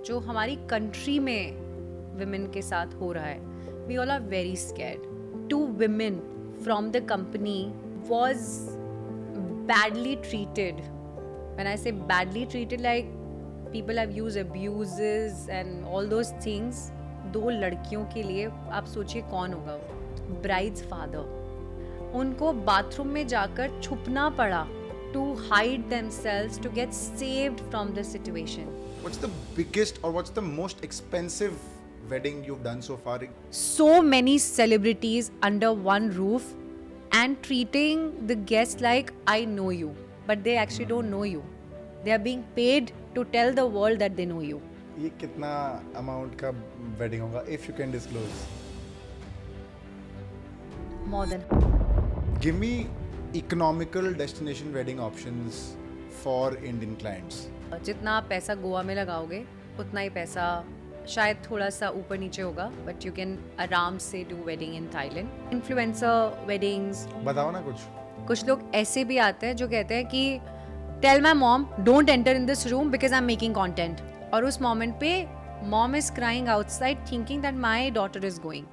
जो हमारी कंट्री में विमेन के साथ हो रहा है, we all are very scared. 2 women from the company was badly treated. When I say badly treated, like people have used abuses and all those things. 2 लड़कियों के लिए आप सोचिए कौन होगा वो. ब्राइड्स फादर, उनको बाथरूम में जाकर छुपना पड़ा to hide themselves to get saved from the situation. What's the biggest or what's the most expensive wedding you've done so far? So many celebrities under one roof and treating the guests like I know you, but they actually don't know you. They are being paid to tell the world that they know you. ये कितना amount का wedding होगा if you can disclose? More than. Give me economical destination wedding options for Indian clients. जितना आप पैसा गोवा में लगाओगे उतना ही पैसा शायद थोड़ा सा ऊपर नीचे होगा, बट यू कैन आराम से do wedding in Thailand. Influencer weddings, बताओ ना कुछ लोग ऐसे भी आते हैं जो कहते हैं कि tell my mom don't enter in this room because I am making content, और उस मोमेंट पे mom is crying outside thinking that my daughter is going.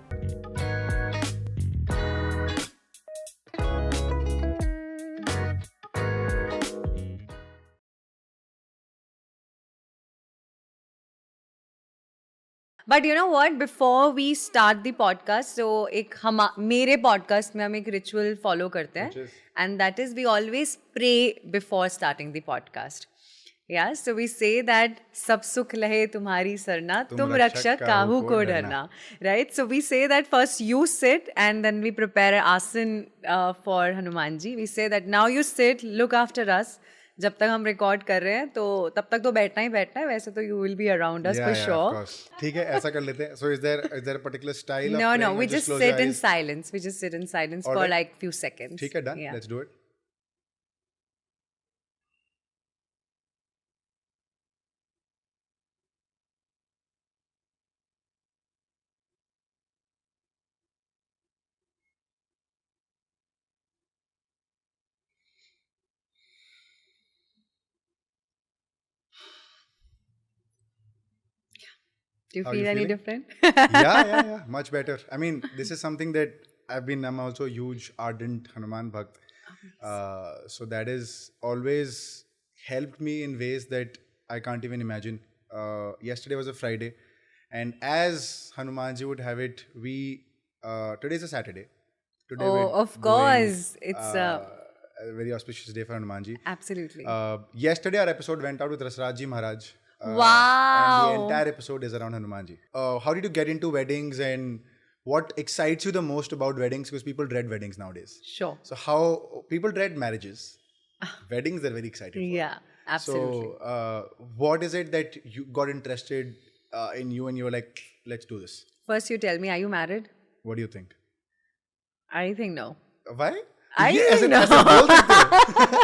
But you know what? Before we start the podcast, so मेरे podcast में हम एक ritual follow करते हैं, and that is we always pray before starting the podcast. Yeah, so we say that सब सुख लहे तुम्हारी सरना, तुम रक्षक काहू को डरना. Right? So we say that first you sit and then we prepare an asan for Hanuman ji. We say that now you sit, look after us. जब तक हम रिकॉर्ड कर रहे हैं तो तब तक तो बैठना ही बैठना है. वैसे तो you will be around us for sure. ठीक है, ऐसा कर लेते हैं. So is there a particular style of No, we just sit in silence. We just sit in silence for like few seconds. ठीक है, done. Let's do it. Do you How feel you any feeling? different? Yeah. Much better. I mean, this is something that I'm also a huge ardent Hanuman Bhakt. So that has always helped me in ways that I can't even imagine. Yesterday was a Friday, and as Hanumanji would have it, today's a Saturday. Today Oh, we're of course. It's a very auspicious day for Hanumanji. absolutely. Yesterday our episode went out with Rasraj Ji Maharaj. And Wow. the entire episode is around Hanumanji. How did you get into weddings, and what excites you the most about weddings? Because people dread weddings nowadays. Sure. So how people dread marriages, weddings they're very excited for. Yeah, absolutely. So what is it that you got interested in you and you were like, let's do this? First you tell me, are you married? What do you think? I think no. Why? I ये think ऐसे no. ऐसे बोल सकते हो?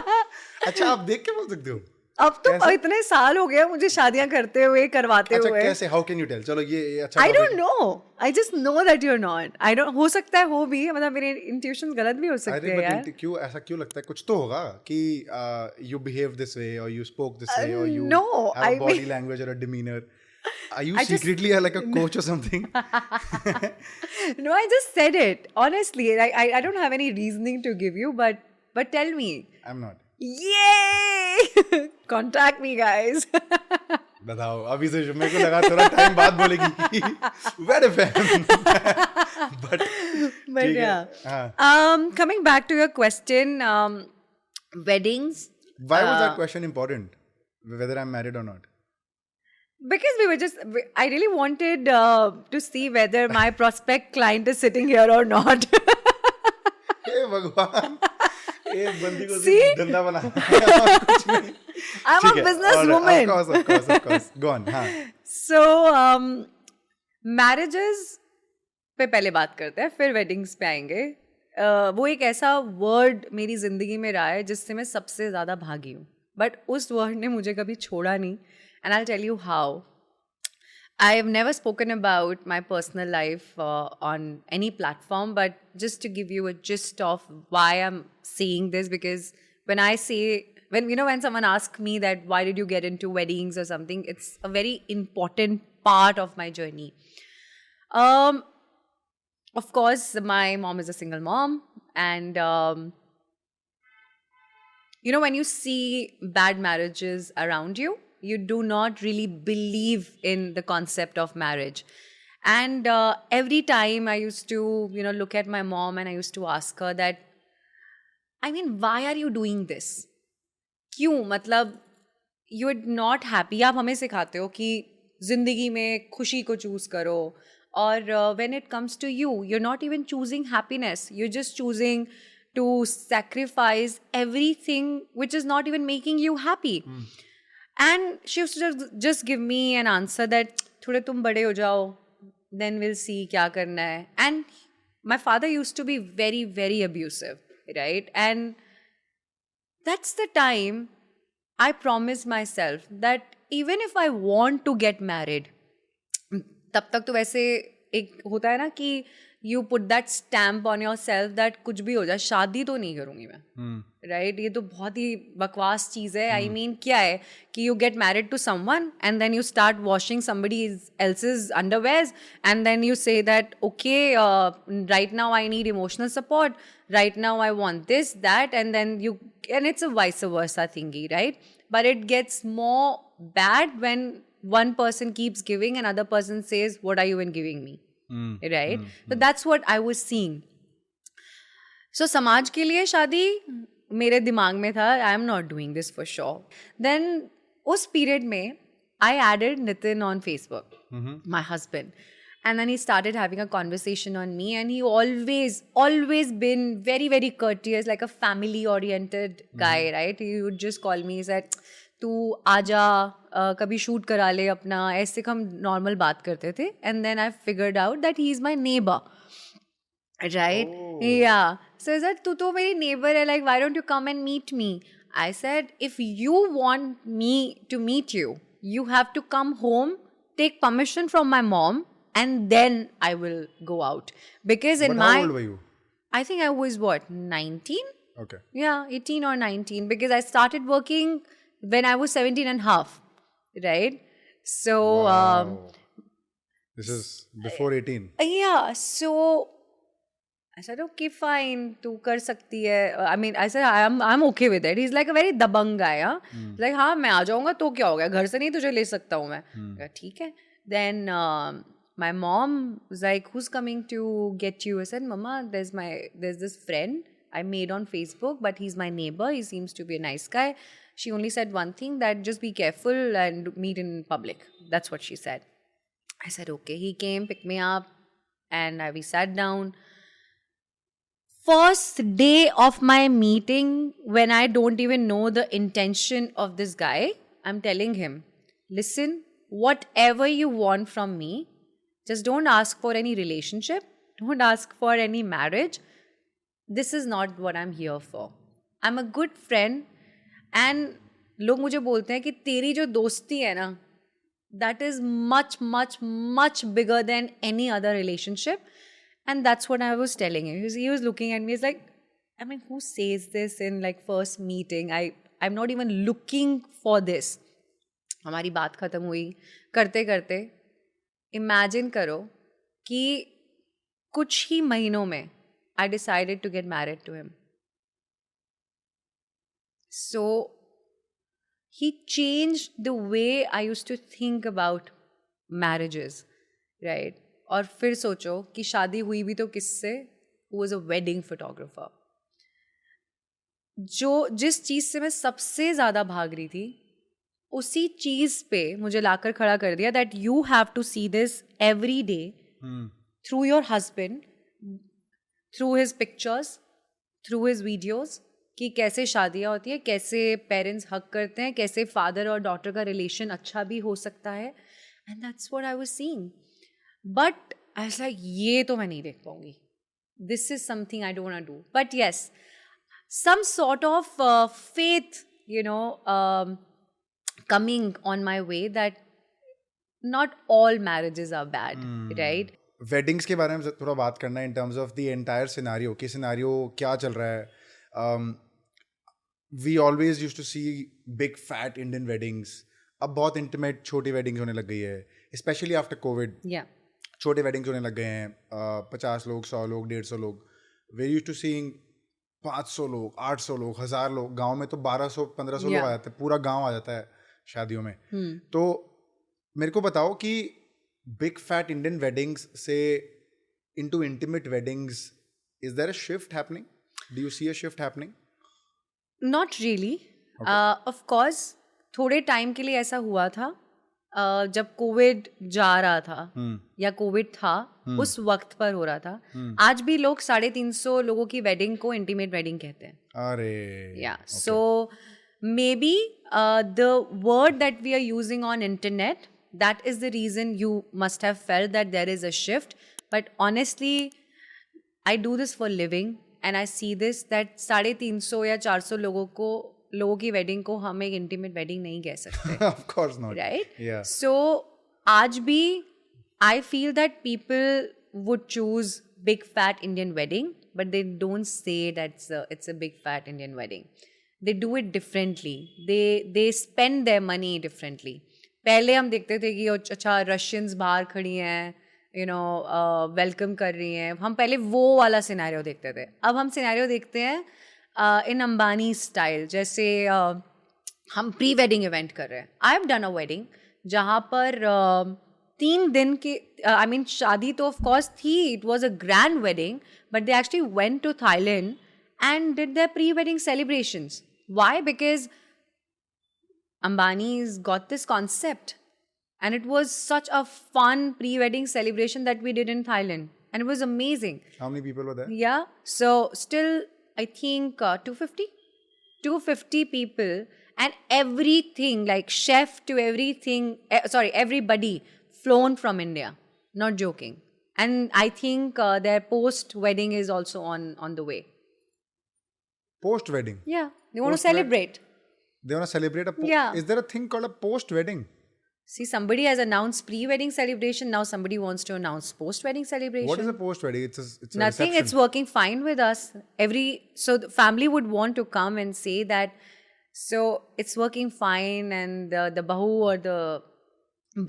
अच्छा, आप देख के बोल सकते हो? अब तो इतने साल हो गए मुझे शादियां करते हुए करवाते अच्छा, हुए. कैसे? How can you tell? चलो ये अच्छा. I don't know. I just know that you're not. I don't. हो सकता है हो भी, मतलब मेरे intuitions गलत भी हो सकते हैं यार. क्यों ऐसा क्यों लगता है? कुछ तो होगा कि you behave this way or you spoke this way or you no, have a I body mean- language or a demeanor. Are you secretly like a coach or something? No, I just said it. Honestly, I don't have any reasoning to give you, but tell me. I'm not. Yay! Contact me, guys. बताओ, अभी से मेरे को लगा थोड़ा time बाद बोलेगी. Very fan. But But yeah. Coming back to your question, weddings. why was that question important? Whether I'm married or not? Because I really wanted to see whether my prospect client is sitting here or not. हे भगवान, एक बंदी को See? धंधा बना कुछ नहीं. I'm a businesswoman. Of course. Go on. हाँ. So, marriages पे पहले बात करते हैं, फिर weddings पे आएंगे. वो एक ऐसा वर्ड मेरी जिंदगी में रहा है जिससे मैं सबसे ज़्यादा भागी हूँ. बट उस वर्ड ने मुझे कभी छोड़ा नहीं. And I'll tell you how. I have never spoken about my personal life on any platform, but just to give you a gist of why I'm saying this, because when I say when someone asks me that why did you get into weddings or something, it's a very important part of my journey. Of course, my mom is a single mom, and when you see bad marriages around you, you do not really believe in the concept of marriage. And every time I used to, look at my mom and I used to ask her that, I mean, why are you doing this? क्यों? मतलब you are not happy. आप हमें सिखाते हो कि जिंदगी में खुशी को चूज करो, और when it comes to you are not even choosing happiness, you are just choosing to sacrifice everything which is not even making you happy. And she used to just give me an answer that थोड़े तुम बड़े हो जाओ, then we'll see क्या करना है. And my father used to be very, very abusive, right? And that's the time I promised myself that even if I want to get married, तब तक तो वैसे एक होता है ना कि you put that stamp on yourself that कुछ भी हो जाए, शादी तो नहीं करूँगी मैं, right? ये तो बहुत ही बकवास चीज़ है. I mean, क्या है कि you get married to someone and then you start washing somebody else's underwears and then you say that, okay, right now I need emotional support, right now I want this, that, and then and it's a vice versa thingy, right? But it gets more bad when one person keeps giving and other person says, what are you even giving me? Right? So that's what I was seeing. So समाज के लिए शादी मेरे दिमाग में था, I am not doing this for sure. Then उस period में I added Nitin on Facebook, my husband. And then he started having a conversation on me, and he always been very, very courteous, like a family oriented guy, right? He would just call me, he said, तू आजा, कभी shoot करा ले अपना, ऐसे हम normal बात करते थे. And then I figured out that he is my neighbour, right? Yeah, so is that तू तो मेरी नेबर है, like why don't you come and meet me? I said if you want me to meet you, you have to come home, take permission from my mom, and then I will go out. Because in How old were you? I think I was 19? Okay. Yeah, 18 or 19, because I started working when I was 17 and a half, right? So, Wow. This is before 18. Yeah, so I said, okay, fine, tu kar sakti hai. I mean, I said, I'm okay with it. He's like a very dabang guy, huh? Like, हाँ, मैं आ जाऊँगा तो क्या हो गया, घर से नहीं तुझे ले सकता हूँ मैं. ठीक है. Then my mom was like, who's coming to get you? I said, Mama, there's this friend I made on Facebook, but he's my neighbor. He seems to be a nice guy. She only said one thing, that just be careful and meet in public. That's what she said. I said, okay. He came, picked me up, and we sat down. First day of my meeting, when I don't even know the intention of this guy, I'm telling him, listen, whatever you want from me, just don't ask for any relationship. Don't ask for any marriage. This is not what I'm here for. I'm a good friend. And लोग मुझे बोलते हैं कि तेरी जो दोस्ती है ना, that is much much much bigger than any other relationship. And that's what I was telling him. He was looking at me, is like, I mean, who says this in like first meeting? I am not even looking for this. हमारी बात खत्म हुई करते करते. Imagine करो कि कुछ ही महीनों में I decided to get married to him. So he changed the way I used to think about marriages, right? और फिर सोचो कि शादी हुई भी तो किससे? Who was a wedding photographer. जिस चीज़ से मैं सबसे ज़्यादा भाग रही थी, उसी चीज़ पे मुझे लाकर खड़ा कर दिया that you have to see this every day through your husband, through his pictures, through his videos, कि कैसे शादियाँ होती है, कैसे पेरेंट्स हक करते हैं, कैसे फादर और डॉटर का रिलेशन अच्छा भी हो सकता है. And that's what I was seeing. But I was like, ये तो मैं नहीं देख पाऊंगी. This is something I don't want to do. But yes, some sort of faith, coming on my way that not all marriages are bad, right? Weddings के बारे में थोड़ा बात करना है in terms of the entire scenario. कि scenario क्या चल रहा है. we always used to see big fat Indian weddings. अब बहुत intimate छोटी weddings होने लग गई है, especially after COVID. Yeah. छोटे weddings होने लग गए हैं, 50 लोग, 100 लोग, 150 लोग. We're used to seeing 500 लोग, 800 लोग, 1000 लोग. गांव में तो 1200, 1500 लोग आ जाते हैं, पूरा गांव आ जाता है शादियों में. तो मेरे को बताओ कि big fat Indian weddings से into intimate weddings, is there a shift happening? Do you see a shift happening? Not really. Of course, थोड़े टाइम के लिए ऐसा हुआ था. जब कोविड जा रहा था या कोविड था उस वक्त पर हो रहा था. आज भी लोग 350 लोगों की वेडिंग को इंटीमेट वेडिंग कहते हैं. अरे Yeah. So maybe the word that we are using on internet, that is the reason you must have felt that there is a shift. But honestly, I do this for living and I see this that 350 या 400 लोगों की wedding को हम एक intimate wedding नहीं कह सकते. of course not. Right? Yeah. So आज भी I feel that people would choose big fat Indian wedding, but they don't say that it's a big fat Indian wedding. They do it differently. They spend their money differently. पहले हम देखते थे कि अच्छा Russians बाहर खड़ी हैं, you know welcome कर रही हैं. हम पहले वो वाला सिनेरियो देखते थे. अब हम सिनेरियो देखते हैं इन अंबानी स्टाइल. जैसे हम प्री वेडिंग इवेंट कर रहे हैं. I have done a wedding जहाँ पर 3 दिन के आई मीन शादी तो ऑफ कोर्स थी. It was a grand wedding but they actually went to Thailand and did their pre-wedding celebrations. Why? Because Ambani's got this concept. And it was such a fun pre-wedding celebration that we did in Thailand. And it was amazing. How many people were there? Yeah. So still, I think 250? 250 people. And everything, like chef to everything, everybody flown from India. Not joking. And I think their post-wedding is also on the way. Post-wedding? Yeah, they want to celebrate. They want to celebrate a Yeah. Is there a thing called a post-wedding? See, somebody has announced pre-wedding celebration. Now somebody wants to announce post-wedding celebration. What is a post-wedding? It's a Nothing. reception. It's working fine with us. So the family would want to come and say that. So it's working fine, and the bahu or the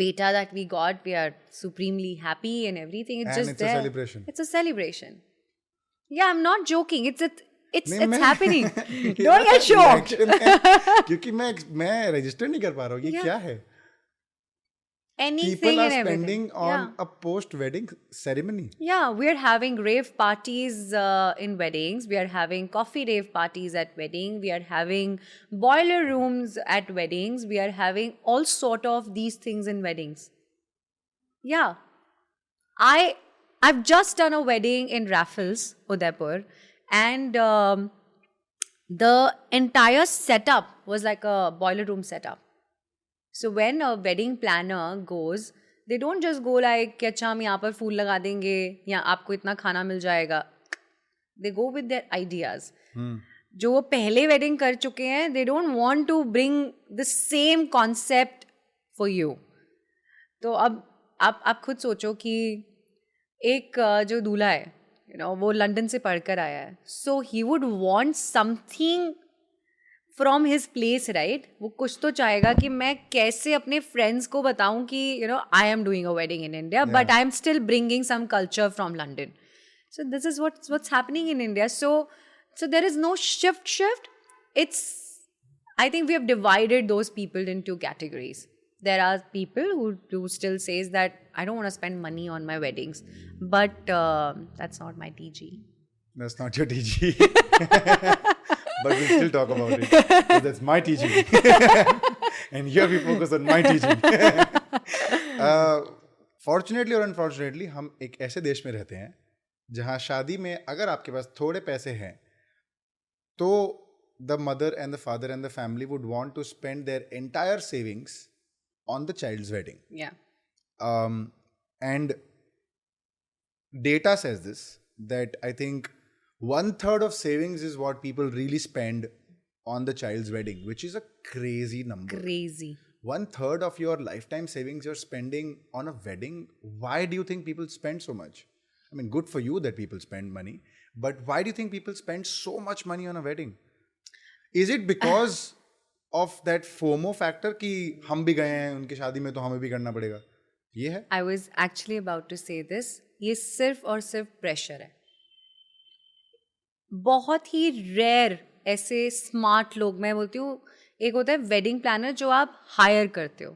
beta that we got, we are supremely happy and everything. It's And just it's there. a celebration. It's a celebration. Yeah, I'm not joking. It's नहीं, happening. Don't get shocked. क्योंकि मैं register नहीं कर पा रहा हूँ. ये क्या है? Anything People are and everything. spending on a post-wedding ceremony. Yeah, we're having rave parties in weddings. We are having coffee rave parties at wedding. We are having boiler rooms at weddings. We are having all sort of these things in weddings. Yeah. I've just done a wedding in Raffles, Udaipur, and the entire setup was like a boiler room setup. So when a wedding planner goes, they don't just go like कि अच्छा हम यहाँ पर फूल लगा देंगे या आपको इतना खाना मिल जाएगा. They go with their ideas. जो वो पहले wedding कर चुके हैं, they don't want to bring the same concept for you. तो अब आप खुद सोचो कि एक जो दूल्हा है, you know, वो लंदन से पढ़कर आया है. So he would want something from his place, right? वो कुछ तो चाहेगा कि मैं कैसे अपने friends को बताऊं कि you know I am doing a wedding in India, but I am still bringing some culture from London. So this is what's happening in India. So there is no shift. I think we have divided those people into categories. There are people who still says that I don't want to spend money on my weddings, but that's not my TG. That's not your TG. But we'll still talk about it. Because that's my TG. And here we focus on my TG. Fortunately or unfortunately, हम एक ऐसे देश में रहते हैं जहाँ शादी में अगर आपके पास थोड़े पैसे हैं तो the mother and the father and the family would want to spend their entire savings on the child's wedding. Yeah. And data says this, that I think 1/3 of savings is what people really spend on the child's wedding, which is a crazy number. Crazy. 1/3 of your lifetime savings you're spending on a wedding. Why do you think people spend so much? I mean, good for you that people spend money, but why do you think people spend so much money on a wedding? Is it because of that FOMO factor कि हम भी गए हैं उनकी शादी में तो हमें भी करना पड़ेगा, ये है? I was actually about to say this. ये सिर्फ और सिर्फ प्रेशर है. बहुत ही रेयर ऐसे स्मार्ट लोग, मैं बोलती हूँ, एक होता है वेडिंग प्लानर जो आप हायर करते हो,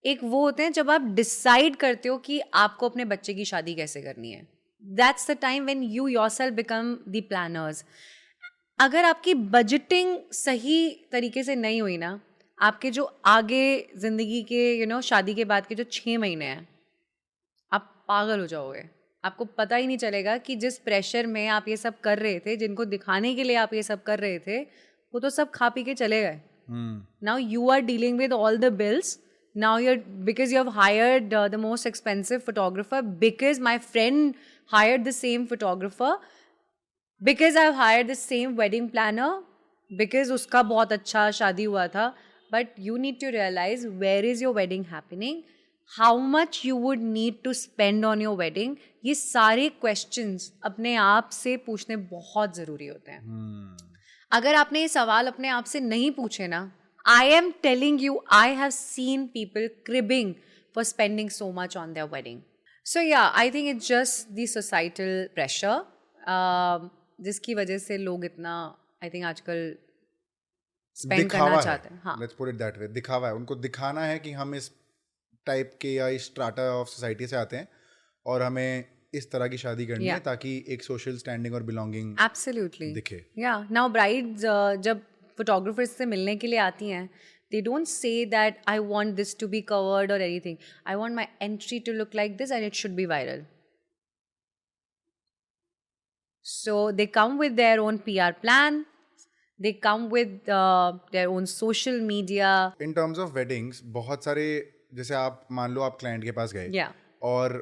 एक वो होते हैं जब आप डिसाइड करते हो कि आपको अपने बच्चे की शादी कैसे करनी है. That's the time when you yourself become the planners. अगर आपकी बजटिंग सही तरीके से नहीं हुई ना, आपके जो आगे ज़िंदगी के शादी के बाद के जो 6 महीने हैं, आप पागल हो जाओगे. आपको पता ही नहीं चलेगा कि जिस प्रेशर में आप ये सब कर रहे थे, जिनको दिखाने के लिए आप ये सब कर रहे थे, वो तो सब खा पी के चले गए. Now you are dealing with all the bills. Now because you have hired the most expensive photographer, because my friend hired the same photographer, because I've hired the same wedding planner, because उसका बहुत अच्छा शादी हुआ था. But you need to realize where is your wedding happening, how much you would need to spend on your wedding. ये सारे questions अपने आप से पूछने बहुत ज़रूरी होते हैं. अगर आपने ये सवाल अपने आप से नहीं पूछे ना, I am telling you, I have seen people cribbing for spending so much on their wedding. So yeah, I think it's just the societal pressure, जिसकी वजह से लोग इतना, I think आजकल spend करना चाहते हैं. हाँ. Let's put it that way. दिखावा है. उनको दिखाना है कि हम इस टाइप के या इस स्ट्राटा ऑफ सोसाइटी से आते हैं और हमें इस तरह की शादी करनी है ताकि एक सोशल स्टैंडिंग और बिलोंगिंग Absolutely दिखे. Yeah. Now brides जब फोटोग्राफर्स से मिलने के लिए आती हैं, they don't say that I want this to be covered or anything. I want my entry to look like this and it should be viral. So they come with their own PR plan. They come with their own social media. In terms of weddings, बहुत सारे, जैसे आप मान लो आप client के पास गए, Yeah. और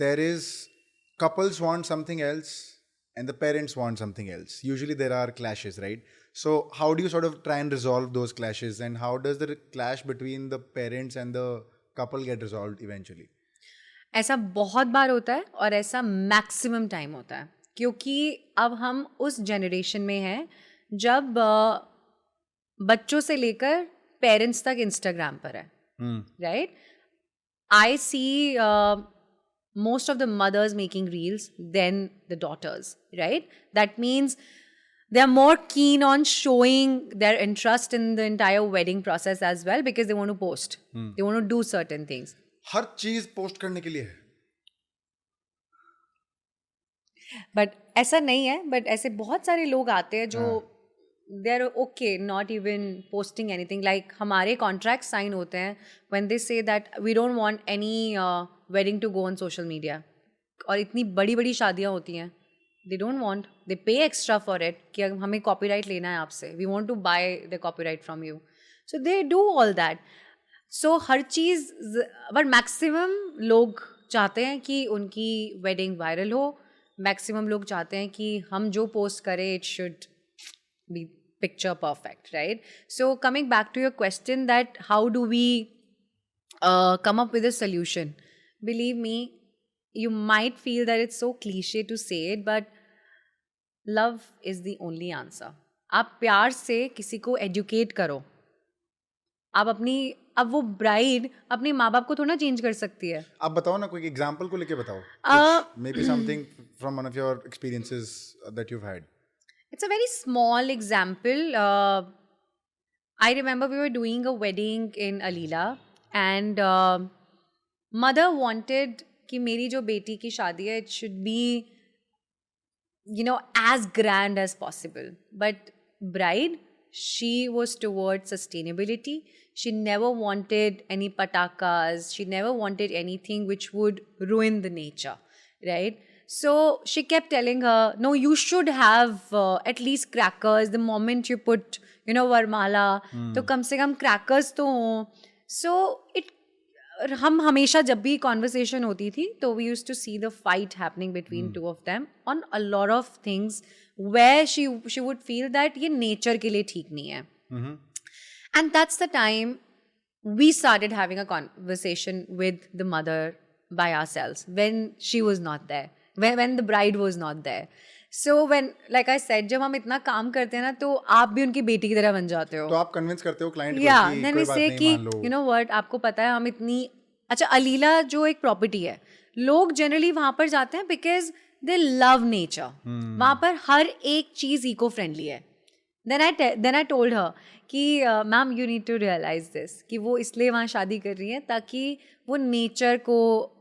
there is couples want something else and the parents want something else. Usually there are clashes, right? So how do you sort of try and resolve those clashes, and how does the clash between the parents and the couple get resolved eventually? ऐसा बहुत बार होता है और ऐसा maximum time होता है, क्योंकि अब हम उस जनरेशन में हैं जब बच्चों से लेकर पेरेंट्स तक इंस्टाग्राम पर है. Right. I see most of the mothers making reels than the daughters, right? That means they're more keen on showing their interest in the entire wedding process as well, because they want to post. They want to do certain things. हर चीज post करने के लिए है. But ऐसा नहीं है. But ऐसे बहुत सारे लोग आते हैं जो they're okay not even posting anything. Like हमारे contracts sign होते हैं when they say that we don't want any wedding to go on social media. और इतनी बड़ी बड़ी शादियाँ होती हैं, they don't want, they pay extra for it कि हमें copyright लेना है आपसे, we want to buy the copyright from you. So they do all that. So her cheese, but maximum लोग चाहते हैं कि उनकी wedding viral हो. maximum लोग चाहते हैं कि हम जो post करें it should be picture perfect, right? So coming back to your question that how do we come up with a solution, believe me, you might feel that it's so cliche to say it, but love is the only answer. आप प्यार से किसी को educate करो. आप अब वो bride अपने माँ बाप को थोड़ा चेंज कर सकती है. आप बताओ ना, कोई एग्जांपल को लेके बताओ. Maybe something from one of your experiences that you've had. It's a very small example. I remember we were doing a wedding in Alila, and mother wanted कि मेरी जो बेटी की शादी है, it should be, as grand as possible. But bride, she was towards sustainability. She never wanted any patakas. She never wanted anything which would ruin the nature, right? So she kept telling her, no, you should have at least crackers the moment you put, Varmala. तो कम से कम crackers तो हों. So हम हमेशा जब भी conversation होती थी, तो we used to see the fight happening between two of them on a lot of things where she would feel that ये nature के लिए ठीक नहीं है. And that's the time we started having a conversation with the mother by ourselves when she was not there. When the bride was not there. So when, like I said, जब हम इतना काम करते हैं ना तो आप भी उनकी बेटी की तरह बन जाते हो. तो आप कन्विंस करते हो क्लाइंट को Yeah, कि then कोई we बात say नहीं, कि मान लो. you know what, आपको पता है हम इतनी, अच्छा अलीला जो एक प्रॉपर्टी है, लोग जनरली वहां पर जाते हैं बिकॉज दे लव नेचर. वहां पर हर एक चीज इको फ्रेंडली है. then I told her कि ma'am you need to realise this, कि वो इसलिए वहाँ शादी कर रही है ताकि वो नेचर को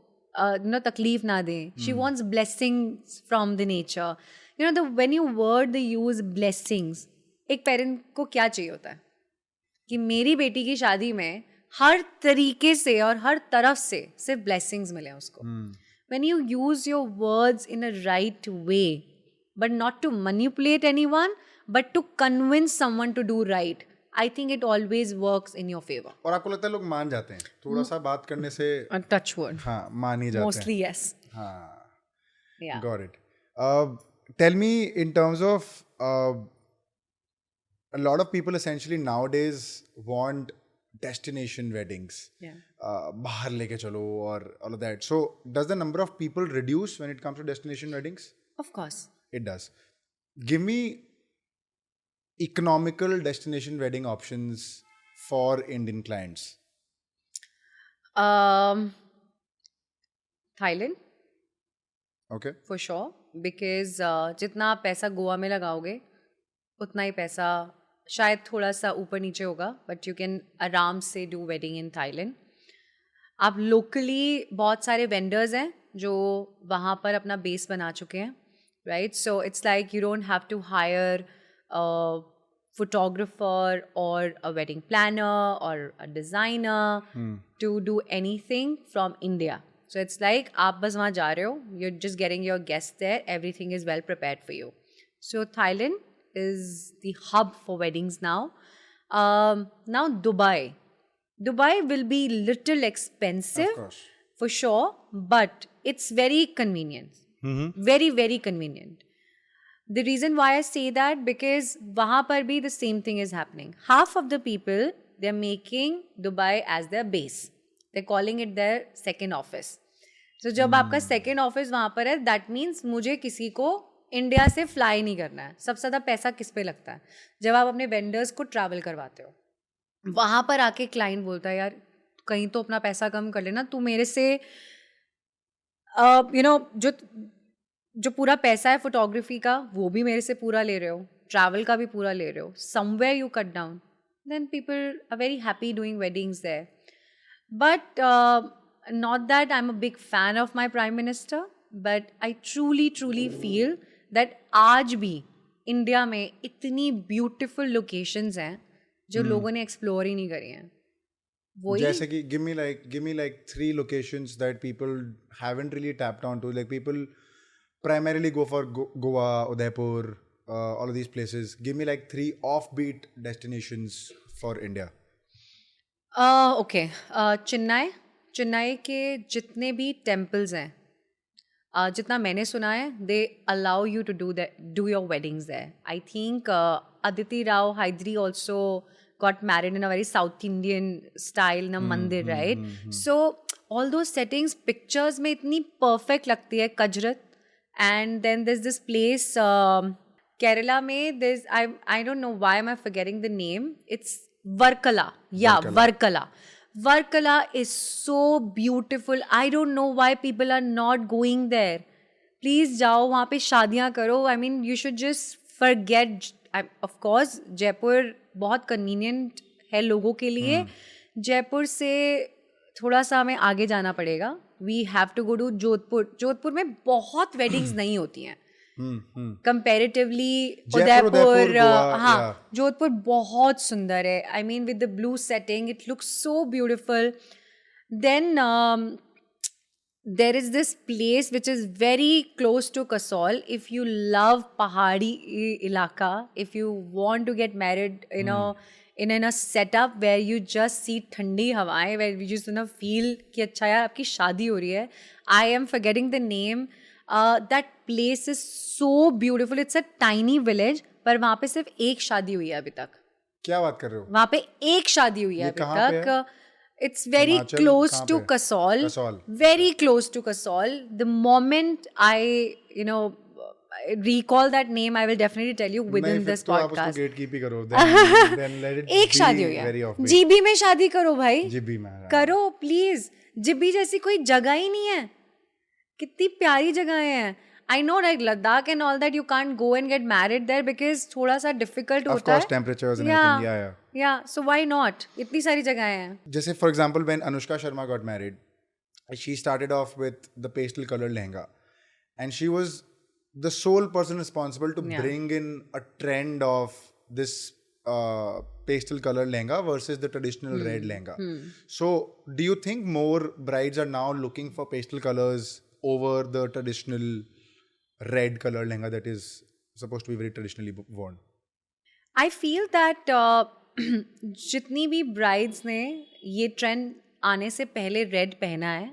तकलीफ ना दें. She wants blessings from the nature. You know the when you word the use blessings, एक पेरेंट को क्या चाहिए होता है कि मेरी बेटी की शादी में हर तरीके से और हर तरफ से सिर्फ ब्लेसिंग्स मिले उसको. When you use your words in a right way, but not to manipulate anyone, but to convince someone to do right, I think it always works in your favor. और आपको लगता है लोग मान जाते हैं थोड़ा सा बात करने से? Touch wood. हाँ, मान ही जाते हैं. Mostly yes. हाँ. Yeah. Got it. Tell me, in terms of a lot of people essentially nowadays want destination weddings. Yeah. बाहर लेके चलो और all of that. So does the number of people reduce when it comes to destination weddings? Of course. It does. Give me economical destination wedding options for Indian clients. Thailand. Okay. For sure. Because जितना आप पैसा गोवा में लगाओगे उतना ही पैसा शायद थोड़ा सा ऊपर नीचे होगा, बट यू कैन आराम से डू वेडिंग इन थाईलैंड. आप लोकली बहुत सारे वेंडर्स हैं जो वहाँ पर अपना बेस बना चुके हैं, right. So it's like you don't have to hire photographer or a wedding planner or a designer to do anything from India. So it's like आप बस वहाँ जा रहे हो, you're just getting your guests there, everything is well prepared for you. So Thailand is the hub for weddings now. Now Dubai will be little expensive, Of course. for sure, but it's very convenient. Very, very convenient. The reason why I say that, because वहाँ पर भी the same thing is happening. Half of the people, they're making Dubai as their base. They're calling it their second office. So जब आपका second office वहाँ पर है, that means मुझे किसी को इंडिया से फ्लाई नहीं करना है. सबसे ज़्यादा पैसा किस पे लगता है? जब आप अपने वेंडर्स को ट्रैवल करवाते हो. वहाँ पर आके क्लाइंट बोलता है यार कहीं तो अपना पैसा कम कर लेना, तू मेरे से जो पूरा पैसा है फोटोग्राफी का वो भी मेरे से पूरा ले रहे हो, ट्रैवल का भी पूरा ले रहे हो, somewhere you cut down. Then people are very happy doing weddings there. But not that I am a big fan of my prime minister, but I truly feel that आज भी इंडिया में इतनी ब्यूटिफुल लोकेशंस हैं जो लोगों ने explore ही नहीं करी हैं. जैसे कि give me like 3 locations that people haven't really tapped onto. Like people primarily go for Goa, Udaipur, all of these places. Give me like 3 offbeat destinations for India. Okay. Chennai के जितने भी टेम्पल्स हैं, जितना मैंने सुना है, they allow you to do your weddings there. I think Aditi Rao Hydari also got married in a very South Indian style in a mandir, right? So all those settings, pictures में इतनी perfect लगती है. Kajrat. And then there's this place, Kerala mein, I don't know why am I forgetting the name. It's Varkala. Yeah, Varkala. Varkala is so beautiful. I don't know why people are not going there. Please जाओ वहाँ पे शादियाँ करो. I mean, you should just forget. Of course, Jaipur बहुत convenient है लोगों के लिए. जयपुर से थोड़ा सा हमें आगे जाना पड़ेगा. We have to go to Jodhpur. Jodhpur में बहुत weddings नहीं होती हैं. Comparatively, उदयपुर, हाँ, जोधपुर बहुत सुंदर है. I mean, with the blue setting, it looks so beautiful. Then there is this place which is very close to Kasol. If you love pahadi ilaka, if you want to get married, in a setup where you just see ठंडी हवाएं, where you just feel कि अच्छा यार आपकी शादी हो रही है. I am forgetting the name. That place is so beautiful. It's a tiny village, पर वहाँ पे सिर्फ एक शादी हुई है अभी तक. क्या बात कर रहे हो? वहाँ पे एक शादी हुई है अभी तक. It's very close to Kasol. Very close to Kasol. The moment recall that name, I will definitely tell you within this तो आप उसको podcast. gatekeep ही करो, then let it एक शादी हो be very गया, offbeat. जीबी में शादी करो भाई, जीबी में करो प्लीज. जीबी जैसी कोई जगह ही नहीं है. कितनी प्यारी जगहें हैं. I know like Ladakh and all that, you can't go and get married there because थोड़ा सा difficult Of होता course, है. temperatures and Yeah. everything. Yeah. Yeah, so why not? इतनी सारी जगहें हैं. जैसे for example, when Anushka Sharma got married, she started off with the pastel colored lehenga, and she was the sole person responsible to bring in a trend of this pastel colored lehenga versus the traditional red lehenga. So, do you think more brides are now looking for pastel colors over the traditional red colored lehenga that is supposed to be very traditionally worn? I feel that जितनी भी brides ने ये trend आने से पहले red पहना है,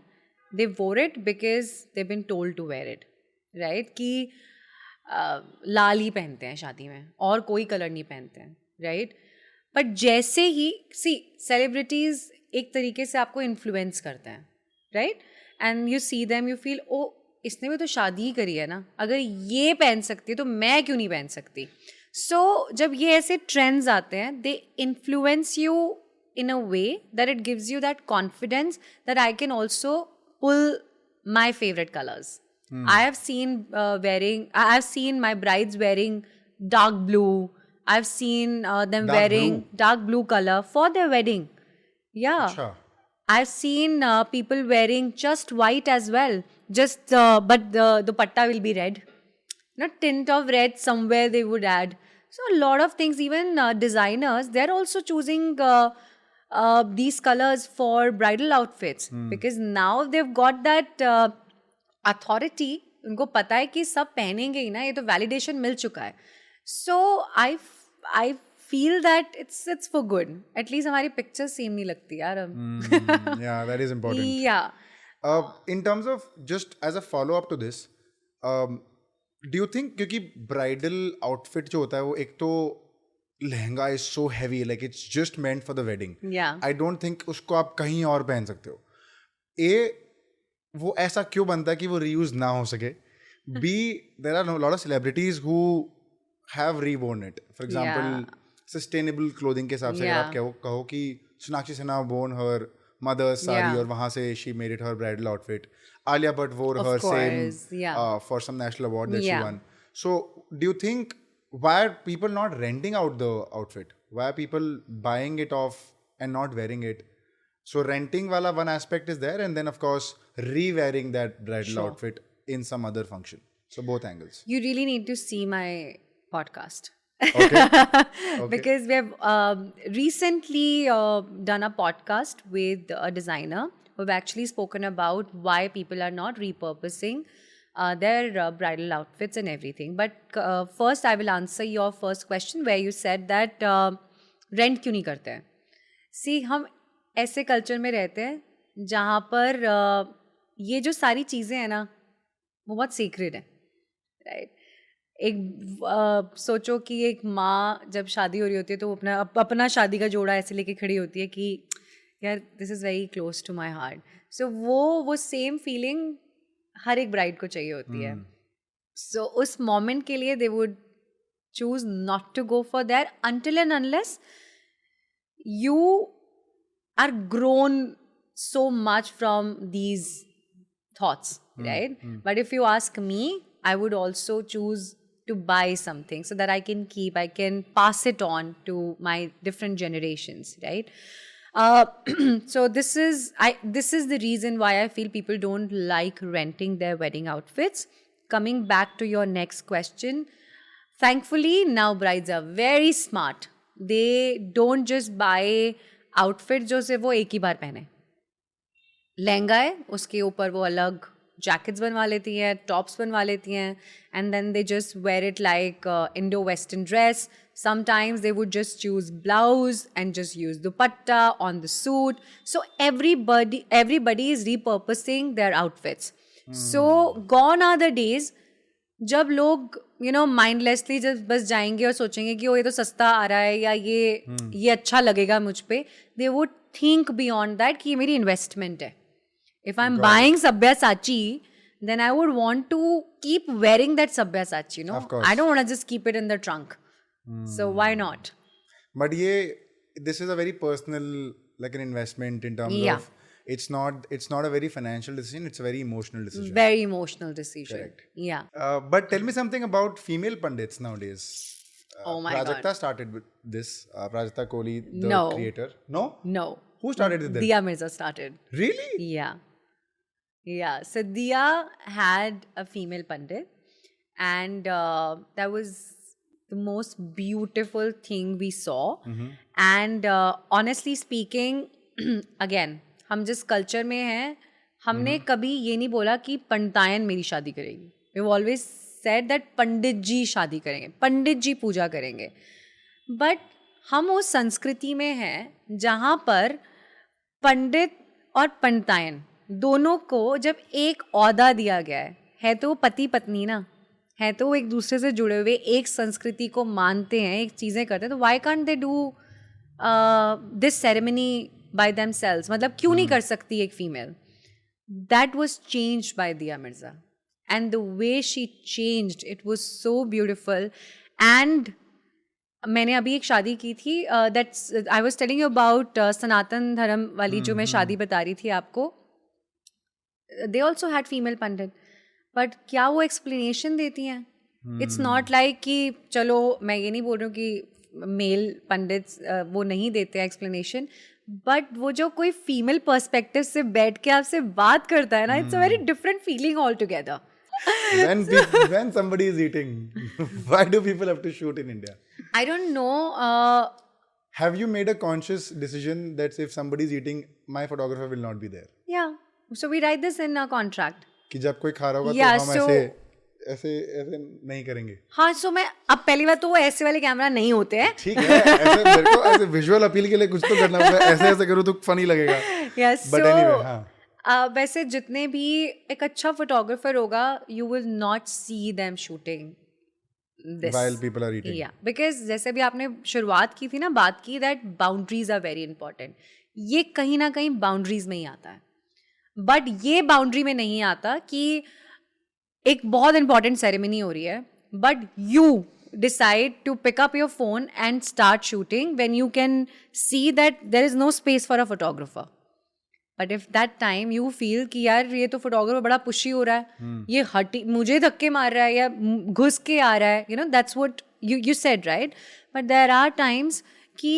they wore it because they've been told to wear it, right? कि लाल ही पहनते हैं शादी में और कोई कलर नहीं पहनते हैं, right? बट जैसे ही सेलिब्रिटीज एक तरीके से आपको इन्फ्लुएंस करते हैं, right? And you see them, you feel oh इसने भी तो शादी ही करी है ना, अगर ये पहन सकती है तो मैं क्यों नहीं पहन सकती. सो जब ये ऐसे ट्रेंड्स आते हैं, they influence you in a way that it gives you that confidence that I can also pull my favorite colors. I have seen my brides wearing dark blue. I've seen them wearing dark blue color for their wedding. Yeah. Achha. I've seen people wearing just white as well. But the dupatta will be red. Tint of red somewhere they would add. So a lot of things, even designers, they're also choosing these colors for bridal outfits because now they've got that authority. उनको पता है कि सब पहनेंगे ही ना, ये तो validation मिल चुका है. So I feel that it's for good. At least हमारी pictures same नहीं लगती यार. Yeah, that is important. Yeah. In terms of just as a follow up to this, do you think क्योंकि bridal outfit जो होता है वो एक तो lehenga is so heavy, like it's just meant for the wedding. Yeah. I don't think उसको आप कहीं और पहन सकते हो. वो ऐसा क्यों बनता है कि वो reuse ना हो सके? B, there are a lot of celebrities who have reworn it. For example, sustainable clothing के हिसाब से अगर आप कहो कि Sonakshi Sinha worn her mother's sari और वहाँ से she made it her bridal outfit. Alia Bhatt wore her same for some national award that she won. So, do you think why are people not renting out the outfit? Why are people buying it off and not wearing it? So renting wala one aspect is there, and then of course re-wearing that bridal outfit in some other function. So both angles. You really need to see my podcast. Okay. Because we have recently done a podcast with a designer who have actually spoken about why people are not repurposing their bridal outfits and everything. But first I will answer your first question where you said that rent क्यों नहीं करते हैं. See, हम ऐसे culture में रहते हैं जहाँ पर ये जो सारी चीज़ें हैं ना वो बहुत सीक्रेट है, राइट? एक सोचो कि एक माँ जब शादी हो रही होती है तो वो अपना शादी का जोड़ा ऐसे लेके खड़ी होती है कि यार this is very close to my heart. So वो सेम फीलिंग हर एक ब्राइड को चाहिए होती है. सो उस मोमेंट के लिए they would choose not to go for that until and unless you are grown so much from these thoughts, right? But if you ask me, I would also choose to buy something so that I can pass it on to my different generations, right? So this is the reason why I feel people don't like renting their wedding outfits. Coming back to your next question, thankfully now brides are very smart. They don't just buy outfit जो सिर्फ वो एक ही बार पहने. लहंगा है उसके ऊपर वो अलग जैकेट्स बनवा लेती हैं, टॉप्स बनवा लेती हैं, and then they just wear it like Indo-Western dress. Sometimes they would just choose blouse and just use dupatta on the suit. So everybody is repurposing their outfits. So gone are the days जब लोग mindlessly जब बस जाएंगे और सोचेंगे कि ये तो सस्ता आ रहा है या ये अच्छा लगेगा मुझ पे. They would think beyond that कि ये मेरी investment है. If I'm buying Sabyasachi, then I would want to keep wearing that Sabyasachi, you know. Of course. I don't want to just keep it in the trunk. So why not? But this is a very personal, like an investment in terms Yeah. of it's not a very financial decision, it's a very emotional decision. Very emotional decision. Correct. Yeah. But tell me something about female pundits nowadays. Oh my Prajakta God. started with this. Prajakta Kohli, the No. creator. No? No. Who started with this? Diya Mirza started. Really? Yeah. Yeah. So Diya had a female pandit, and that was the most beautiful thing we saw. And honestly speaking, again, हम जिस culture में हैं, हमने कभी ये नहीं बोला कि पंडितायन मेरी शादी करेगी. We've always said that पंडित जी शादी करेंगे, पंडित जी पूजा करेंगे. बट हम उस संस्कृति में हैं जहाँ पर पंडित और पंडितायन दोनों को जब एक ओहदा दिया गया है तो वो पति पत्नी ना है, तो वो एक दूसरे से जुड़े हुए एक संस्कृति को मानते हैं, एक चीज़ें करते हैं, तो why can't they do this ceremony by themselves. मतलब क्यों नहीं कर सकती एक female? That was changed by Dia Mirza, and the way she changed, it was so beautiful. And मैंने अभी एक शादी की थी, that's I was telling you about Sanatan Dharma वाली जो मैं शादी बता रही थी आपको. They also had female pandit, but क्या वो एक्सप्लेनेशन देती हैं? इट्स नॉट लाइक कि चलो, मैं ये नहीं बोल रही हूँ कि मेल पंडित वो नहीं देते हैं एक्सप्लेनेशन, बट वो जो कोई फीमेल पर्सपेक्टिव से बैठ के आपसे बात करता है ना, it's a very different feeling all together. when somebody is eating, why do people have to shoot in India? I don't know. Have you made a conscious decision that if somebody is eating, my photographer will not be there? Yeah. So we write this in our contract. कि जब कोई खा रहा होगा Yeah, तो हम so- ऐसे नहीं करेंगे. हाँ, so मैं अब पहली बात तो वो ऐसे वाले कैमरा नहीं होते हैं. ठीक है, ऐसे मेरे को ऐसे विजुअल अपील के लिए कुछ तो करना होगा. ऐसे करूँ तो फनी लगेगा. Yes, But so anyway, हाँ. वैसे जितने भी एक अच्छा फोटोग्राफर होगा, you will not see them shooting this. While people are eating. Yeah, because जैसे भी आपने शुरुआत की थी ना, बात की that boundaries are very important. ये कहीं ना कहीं बाउंड्रीज में ही आता है, बट ये बाउंड्री में नहीं आता कि एक बहुत इंपॉर्टेंट सेरेमनी हो रही है, but you decide to pick up your phone and start shooting when you can see that there is no space for a photographer. But if that time you feel कि यार ये तो photographer बड़ा pushy हो रहा है, ये हटी मुझे धक्के मार रहा है या घुस के आ रहा है, that's what you said, right? But there are times कि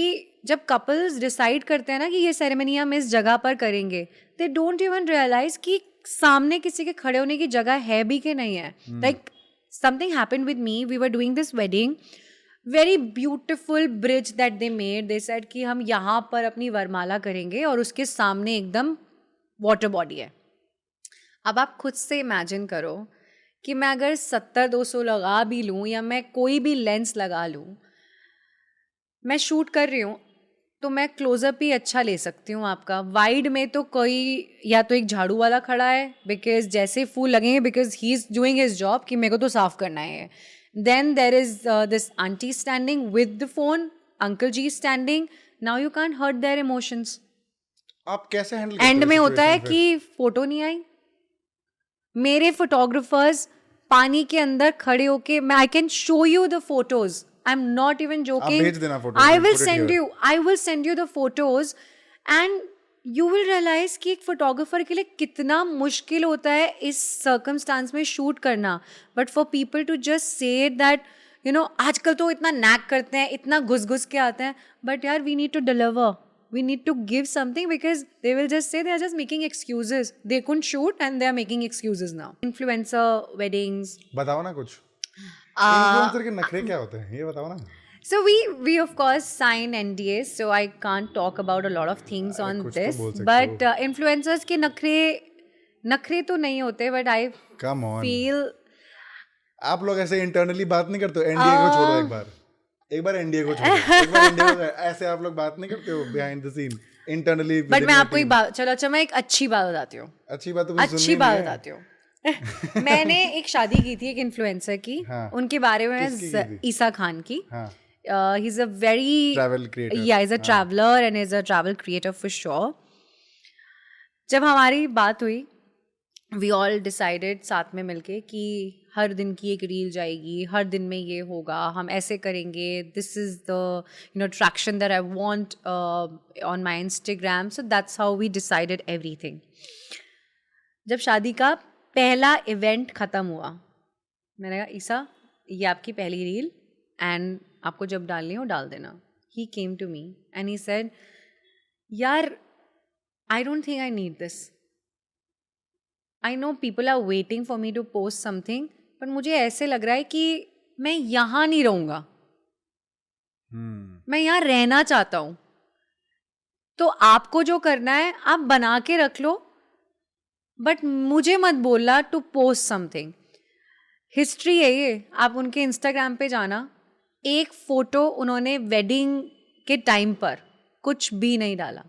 जब कपल्स डिसाइड करते हैं ना कि ये सेरेमनी हम इस जगह पर करेंगे, they don't even realize कि सामने किसी के खड़े होने की जगह है भी कि नहीं है. Like something happened with me. We were doing this wedding, very beautiful bridge that they made. They said कि हम यहाँ पर अपनी वरमाला करेंगे और उसके सामने एकदम वाटर बॉडी है. अब आप खुद से इमेजिन करो कि मैं अगर 70-200 लगा भी लूँ या मैं कोई भी लेंस लगा लूँ, मैं शूट कर रही हूँ तो मैं क्लोजअप ही अच्छा ले सकती हूँ आपका. वाइड में तो कोई या तो एक झाड़ू वाला खड़ा है, बिकॉज जैसे फूल लगेंगे, because he is doing his job कि मेरे को तो साफ करना है. Then there is this aunty standing with the phone, uncle ji standing. Now you can hurt their emotions. आप कैसे हैंडल करते हो? एंड में होता है कि फोटो नहीं आई. मेरे फोटोग्राफर्स पानी के अंदर खड़े होके, मैं I can show you the photos. I'm not even joking. भेज देना photos, I will put it send here. you. I will send you the photos, and you will realize कि एक फोटोग्राफर के लिए कितना मुश्किल होता है इस circumstance में शूट करना. But for people to just say that, आजकल तो इतना नैक करते हैं, इतना घुस के आते हैं, but यार we need to deliver. We need to give something, because they will just say they are just making excuses. They couldn't shoot and they are making excuses now. Influencer weddings. बताओ ना कुछ. Influencer के नखरे क्या होते हैं, ये बताओ ना. So we of course sign NDAs, so I can't talk about a lot of things on this. But influencers के नखरे तो नहीं होते, but I feel. आप लोग ऐसे इंटरनली बात नहीं करते हो? एनडीए को छोड़ो एक बार एनडीए को छोड़ो, एक बार एनडीए को ऐसे आप लोग बात नहीं करते हो behind the scene internally? But मैं आपको एक बात, चलो मैं एक अच्छी बात बताती हूँ. अच्छी बात बताती हूँ. मैंने एक शादी की थी एक इन्फ्लुएंसर की. उनके बारे में ईसा खान की. He is a very travel creator. Yeah is a traveller and is a travel creator for sure. जब हमारी बात हुई, वी ऑल डिसाइडेड साथ में मिलके कि हर दिन की एक रील जाएगी, हर दिन में ये होगा, हम ऐसे करेंगे, this is the traction that I want on my Instagram. So that's how we decided everything. जब शादी का पहला इवेंट ख़त्म हुआ, मैंने कहा ईसा ये आपकी पहली रील एंड आपको जब डालनी हो डाल देना. He came to me and he said यार I don't think I need this. I know people are waiting for me to post something, पर मुझे ऐसे लग रहा है कि मैं यहाँ नहीं रहूँगा. मैं यहाँ रहना चाहता हूँ. तो आपको जो करना है आप बना के रख लो, बट मुझे मत बोलना टू पोस्ट समथिंग. हिस्ट्री है ये, आप उनके इंस्टाग्राम पे जाना, एक फ़ोटो उन्होंने वेडिंग के टाइम पर कुछ भी नहीं डाला.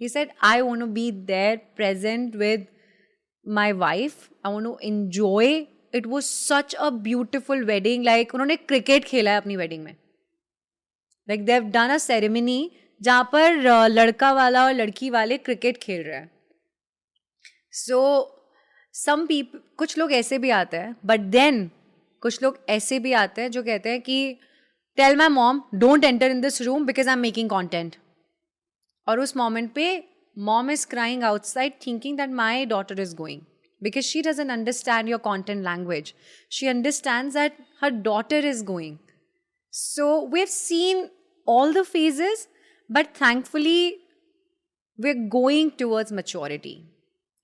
He said I want to be there present with my wife, I want to enjoy. It was such a beautiful wedding. Like उन्होंने क्रिकेट खेला है अपनी वेडिंग में. Like they have done a ceremony जहाँ पर लड़का वाला और लड़की वाले क्रिकेट खेल रहे हैं. So some people, कुछ लोग ऐसे भी आते हैं, but then कुछ लोग ऐसे भी आते हैं जो कहते हैं कि tell my mom don't enter in this room because I'm making content. और उस मोमेंट पे mom is crying outside thinking that my daughter is going because she doesn't understand your content language. She understands that her daughter is going. So we've seen all the phases, but thankfully we're going towards maturity.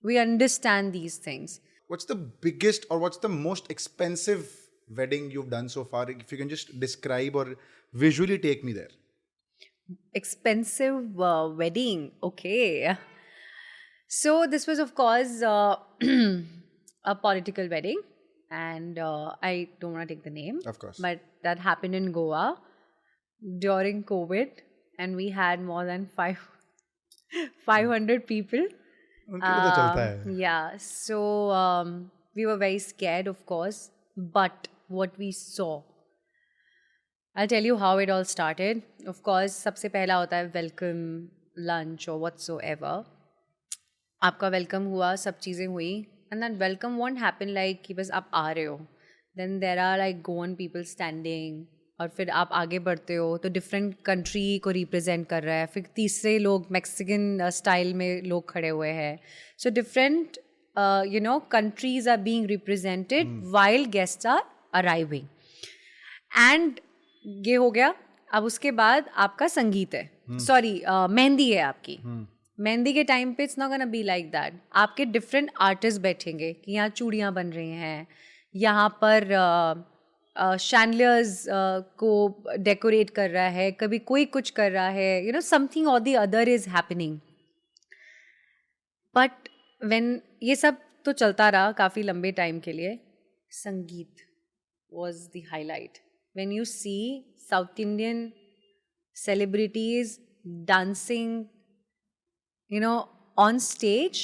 We understand these things. What's the biggest or what's the most expensive wedding you've done so far? If you can just describe or visually take me there. Expensive wedding. Okay. So this was of course a political wedding, and I don't want to take the name. Of course. But that happened in Goa during COVID, and we had more than 500 people. Yeah. So we were very scared, of course, but what we saw, I'll tell you how it all started. Of course, सबसे पहला होता है welcome, lunch or whatsoever. आपका welcome हुआ, सब चीज़ें हुई, and that welcome won't happen like कि बस आप आ रहे हो. Then there are like Goan people standing, और फिर आप आगे बढ़ते हो तो different country को represent कर रहा है. फिर तीसरे लोग Mexican style में लोग खड़े हुए हैं. So different countries are being represented while guests are arriving. And ये हो गया. अब उसके बाद आपका संगीत है, मेहंदी है आपकी. मेहंदी के टाइम पे it's not gonna be like that. आपके डिफरेंट आर्टिस्ट बैठेंगे कि यहाँ चूड़ियाँ बन रही हैं, यहाँ पर शैंडलियर्स को डेकोरेट कर रहा है, कभी कोई कुछ कर रहा है, समथिंग और the other is happening. But when ये सब तो चलता रहा काफ़ी लंबे टाइम के लिए, संगीत was the highlight. When you see South Indian celebrities dancing, on stage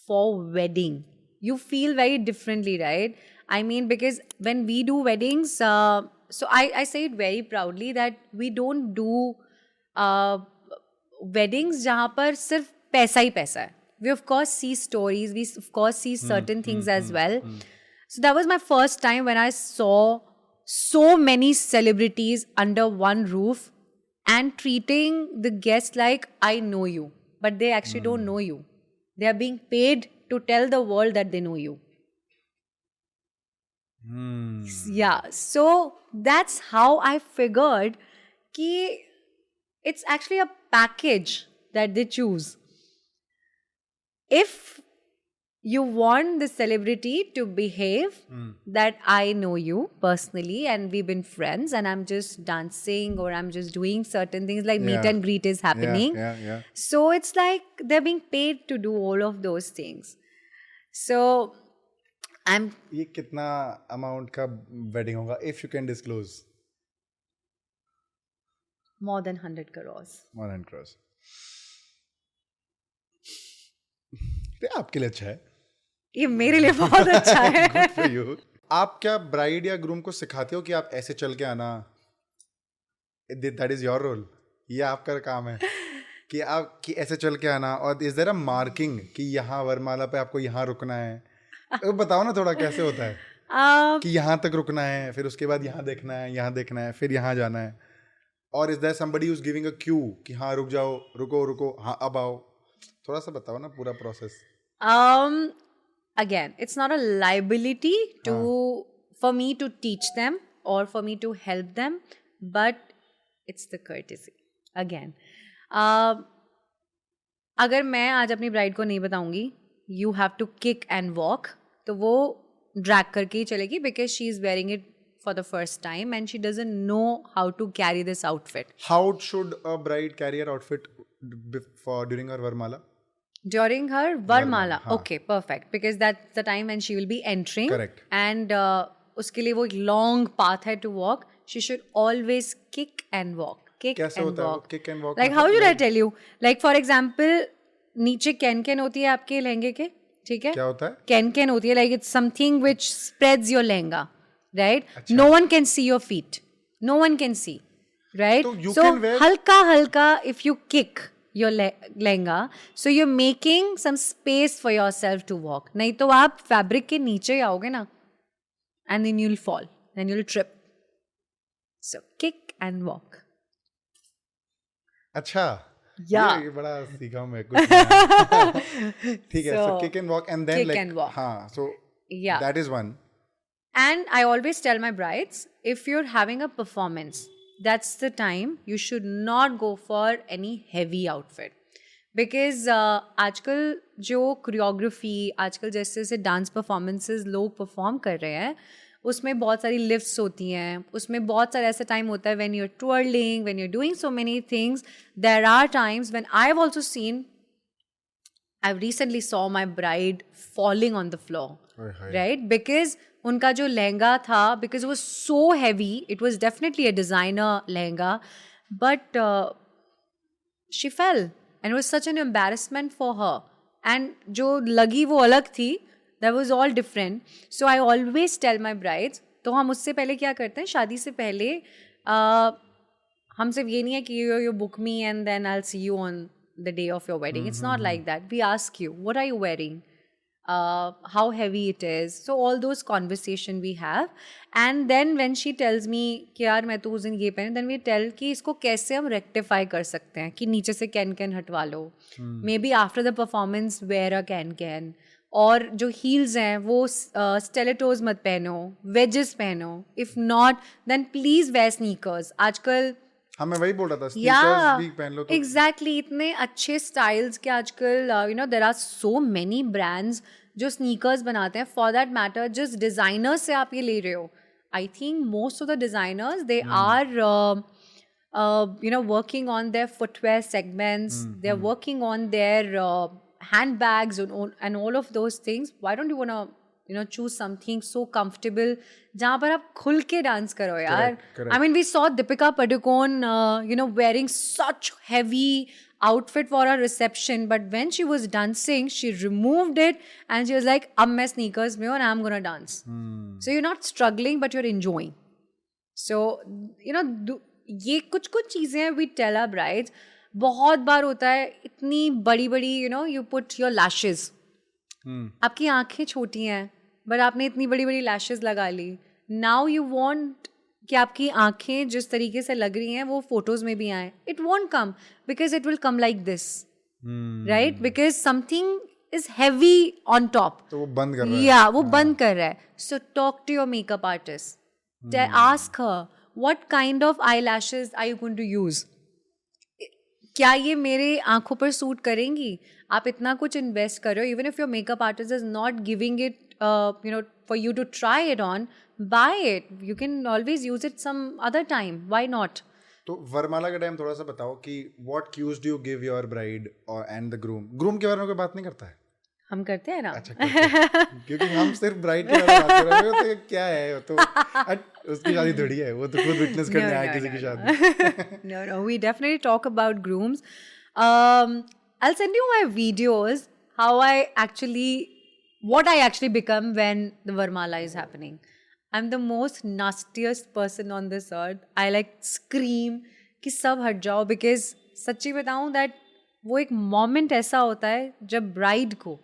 for wedding, you feel very differently, right? I mean, because when we do weddings, so I say it very proudly that we don't do weddings जहाँ पर सिर्फ पैसा ही पैसा है. We of course see stories, we of course see certain things as well. So that was my first time when I saw so many celebrities under one roof and treating the guests like I know you, but they actually don't know you. They are being paid to tell the world that they know you. Yeah, so that's how I figured ki it's actually a package that they choose. If you want the celebrity to behave that I know you personally and we've been friends and I'm just dancing or I'm just doing certain things like meet and greet is happening. Yeah. So it's like they're being paid to do all of those things. So ये कितना amount का wedding होगा if you can disclose? More than 100 crores. More than 100 crores. ये आपके लिए अच्छा है. ये मेरे लिए बहुत अच्छा है. Good for you. आप क्या ब्राइड या ग्रूम को सिखाते हो कि आप ऐसे चल के आना? That is your role. ये आपका काम है. कि आप कि ऐसे चल के आना, और इज देयर अ मार्किंग कि यहाँ वरमाला पे आपको यहाँ रुकना है? बताओ ना थोड़ा कैसे होता है कि यहाँ तक रुकना है, फिर उसके बाद यहाँ देखना है, यहाँ देखना है, फिर यहाँ जाना है, और is there somebody who is giving a cue कि हाँ रुक जाओ, रुको रुको, हाँ अब आओ? थोड़ा सा बताओ ना पूरा process. Again, it's not a liability for me to teach them or for me to help them, but it's the courtesy. Again, अगर मैं आज अपनी ब्राइड को नहीं बताऊंगी you have to kick and walk, तो वो ड्रैग करके ही चलेगी because she is wearing it for the first time and she doesn't know how to carry this outfit. How should a bride carry her outfit during her Varmala? During her Varmala, हाँ. okay, perfect, because that's the time when she will be entering. Correct. And उसके लिए वो एक long path है to walk. She should always kick and walk. Kick कैसे and होता है walk. kick and walk? Like how should I tell you? Like for example, नीचे can होती है आपके लहंगे के, ठीक है? क्या होता है? कैन होती है, like it's something which spreads your lehenga, right? अच्छा. No one can see your feet. No one can see, right? So you so can wear halka if you kick your lehenga, so you're making some space for yourself to walk. नहीं तो आप fabric के नीचे ही आओगे ना, and then you'll fall, then you'll trip. So kick and walk. अच्छा. Yeah. ये बड़ा सीखा मैं कुछ नया. ठीक है. So kick and walk and then kick like and walk. हाँ. So Yeah. that is one. And I always tell my brides, if you're having a performance, that's the time you should not go for any heavy outfit. Because आजकल जो choreography, आजकल जैसे जैसे dance performances लोग perform कर रहे हैं, उसमें बहुत सारी लिफ्ट्स होती हैं, उसमें बहुत सारा ऐसा टाइम होता है when you're twirling, when you're doing so many things. There are times when I've also seen, I've recently saw my bride falling on the floor, right? Because उनका जो लहंगा था, because it was so heavy, it was definitely a designer lehenga, but she fell and it was such an embarrassment for her. And जो लगी वो अलग थी, that was all different. So I always tell my brides, तो हम उससे पहले क्या करते हैं, शादी से पहले हम सिर्फ ये नहीं है कि you book me and then I'll see you on the day of your wedding. It's not like that. We ask you, what are you wearing? How heavy it is. So all those conversation we have. And then when she tells me कि यार मैं तो उस दिन ये पहने, then we tell कि इसको कैसे हम rectify कर सकते हैं, कि नीचे से कैन हटवा लो. Maybe after the performance wear a can. और जो heels हैं वो stilettos मत पहनो, wedges पहनो. If not, then please wear sneakers. आजकल हाँ मैं वही बोल रहा था, sneakers भी पहन लो तो. Exactly, इतने अच्छे styles के आजकल there are so many brands जो sneakers बनाते हैं. For that matter, just designers से आप ये ले रहे हो. I think most of the designers, they are working on their footwear segments. They're working on their handbags and all of those things. Why don't you want to choose something so comfortable जहाँ पर आप खुल के dance करो यार. Correct. I mean, we saw Deepika Padukone wearing such heavy outfit for her reception, but when she was dancing, she removed it and she was like, अब मैं sneakers में हूँ and I'm gonna dance. So you're not struggling, but you're enjoying. So ये कुछ चीजें we tell our brides. बहुत बार होता है इतनी बड़ी you put your lashes. आपकी आंखें छोटी हैं, but आपने इतनी बड़ी lashes लगा ली. Now you want कि आपकी आंखें जिस तरीके से लग रही हैं वो फोटोज में भी आए. It won't come because it will come like this, right? Because something is heavy on top. तो वो बंद कर रहा है. Yeah, वो बंद कर रहा है. So talk to your makeup artist. Ask her, what kind of eyelashes are you going to use? क्या ये मेरे आंखों पर सूट करेंगी? आप इतना कुछ इन्वेस्ट कर रहे हो, even if your makeup artist is not giving it for you to try it on, buy it. You can always use it some other time. Why not? तो वरमाला के टाइम थोड़ा सा बताओ कि what cues do you give your bride and the groom? Groom के बारे में कोई बात नहीं करता है? हम करते हैं ना. अच्छा क्योंकि हम सिर्फ ब्राइड के बारे में बात कर रहे हैं. तो क्या है वो तो उसकी शादी थोड़ी है, वो तो खुद विटनेस करने आया किसी की शादी. No, we definitely talk about grooms. I'll send you my videos what I actually become when the Varmala is happening. I'm the most nastiest person on this earth. I like scream कि सब हट जाओ, because सच्ची बताऊं that वो एक moment ऐसा होता है जब ब्राइड को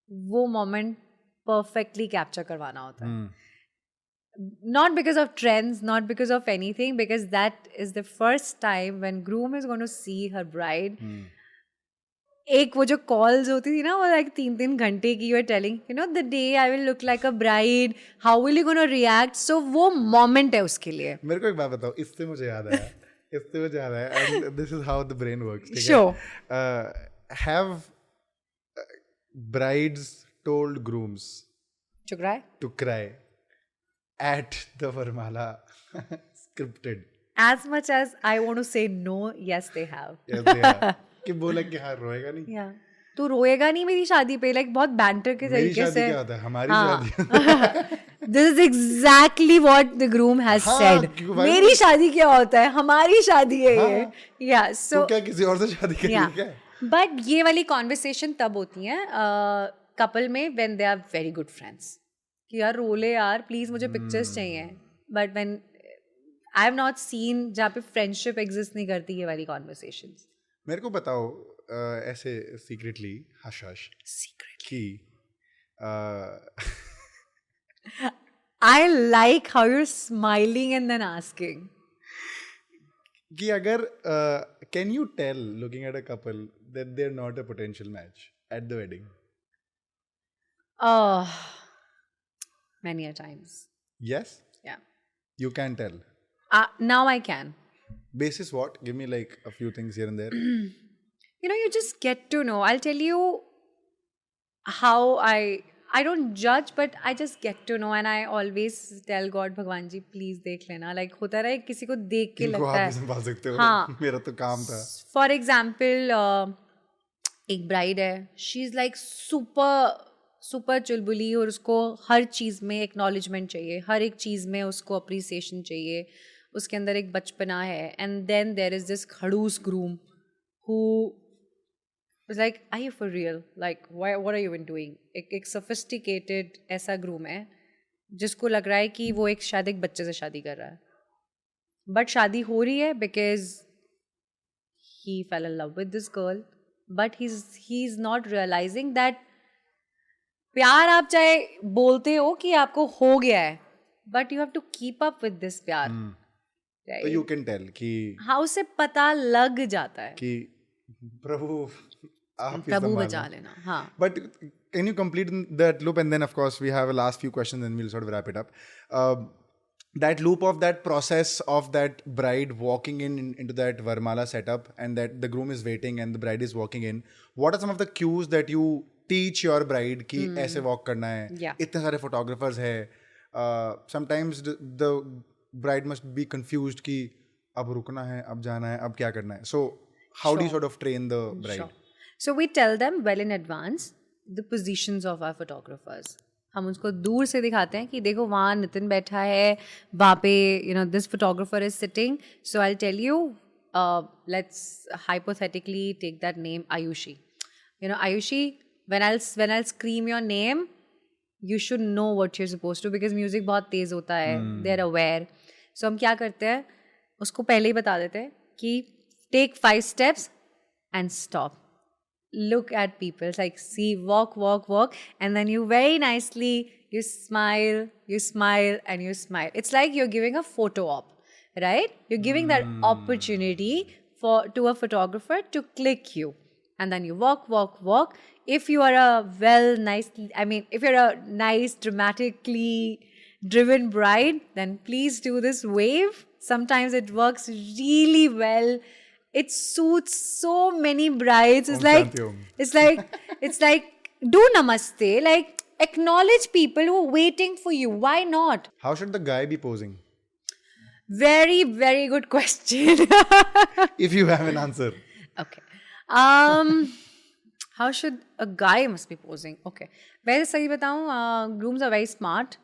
वो मोमेंट परफेक्टली कैप्चर करवाना होता है. Not because of trends, not because of anything, because that is the first time when groom is going to see her bride. एक वो जो कॉल्स होती थी ना वो लाइक 3-3 घंटे की, you are telling you know the day I will look like a bride, how will you gonna react. So वो मोमेंट है उसके लिए. मेरे को एक बात बताओ, इससे मुझे याद आया and this is how the brain works. ठीक Sure. है. Have brides told grooms To cry? to cry at the Varmala scripted? As much as I want to say no, yes they have. Yes, they are. कि बोला कि हाँ रोएगा नहीं. Yeah. तू रोएगा नहीं मेरी शादी पे, लाइक बहुत बैंटर के मेरी तरीके शादी से. क्या होता है, हमारी शादी. This is exactly what the groom has हाँ, said. क्यों भाई? मेरी शादी क्या होता है, हमारी शादी है ये. Yeah, so तो क्या किसी और से शादी करेगी yeah. क्या? But ये वाली कॉन्वर्सेशन तब होती है कपल में when they are very good friends. कि यार रोले यार प्लीज मुझे पिक्चर्स चाहिए. But when I have not seen जहाँ पे फ्रेंडशिप एग्जिस्ट नहीं करती ये वाली कॉन्वर्सेशंस. मेरे को बताओ ऐसे सीक्रेटली हश हश सीक्रेट. कि I like how you're smiling and then asking. कि अगर can you tell looking at a couple that they are not a potential match at the wedding? Many a times. Yes, Yeah. you can tell. Now I can. Basis what? Give me like a few things here and there. You know, you just get to know. I'll tell you how I don't judge, but I just get to know, and I always tell God, Bhagwan ji, please देख लेना. Like होता रहा है किसी को देख के इनको लगता आप है. भी संभाल सकते हो. हाँ. मेरा तो काम था. For example, एक ब्राइड है, शी इज़ लाइक सुपर चुलबुली और उसको हर चीज़ में एक्नॉलेजमेंट चाहिए, हर एक चीज़ में उसको अप्रिसिएशन चाहिए, उसके अंदर एक बचपना है. And then there is this खड़ूस groom who is like are you for real, like what are you been doing. एक सोफिस्टिकेटेड ऐसा ग्रूम है जिसको लग रहा है कि वो शायद एक बच्चे से शादी कर रहा है. बट शादी हो रही है because he fell in love with this girl, but he's not realizing that प्यार आप चाहे बोलते हो कि आपको हो गया है, but you have to keep up with this प्यार. तो right? you can tell कि हाँ, उसे पता लग जाता है. कि प्रभु आप ही प्रभु संभालो. बचा लेना. हाँ. But can you complete that loop? And then, of course, we have a last few questions and we'll sort of wrap it up. That loop of that process of that bride walking into that Varmala setup, and that the groom is waiting and the bride is walking in. What are some of the cues that you teach your bride कि ऐसे walk करना है? Yeah. इतने सारे photographers है. Sometimes the bride must be confused कि अब रुकना है, अब जाना है, अब क्या करना है. So how do you sort of train the bride? Sure. So we tell them well in advance the positions of our photographers. हम उसको दूर से दिखाते हैं कि देखो वहाँ नितिन बैठा है, वहाँ पे you know this photographer is sitting. So I'll tell you, let's hypothetically take that name Ayushi. You know Ayushi, when I'll scream your name, you should know what you're supposed to, because music बहुत तेज होता है. They're aware. So हम क्या करते हैं, उसको पहले ही बता देते हैं कि take 5 steps and stop. Look at people. It's like, see, walk, and then you very nicely, you smile, and you smile. It's like you're giving a photo op, right? You're giving that opportunity to a photographer to click you. And then you walk. If you are if you're a nice, dramatically driven bride, then please do this wave. Sometimes it works really well. It suits so many brides. It's like do namaste. Like acknowledge people who are waiting for you. Why not? How should the guy be posing? Very, very good question. If you have an answer. Okay. How should a guy must be posing? Okay. वैसे सही बताऊँ, grooms are very smart.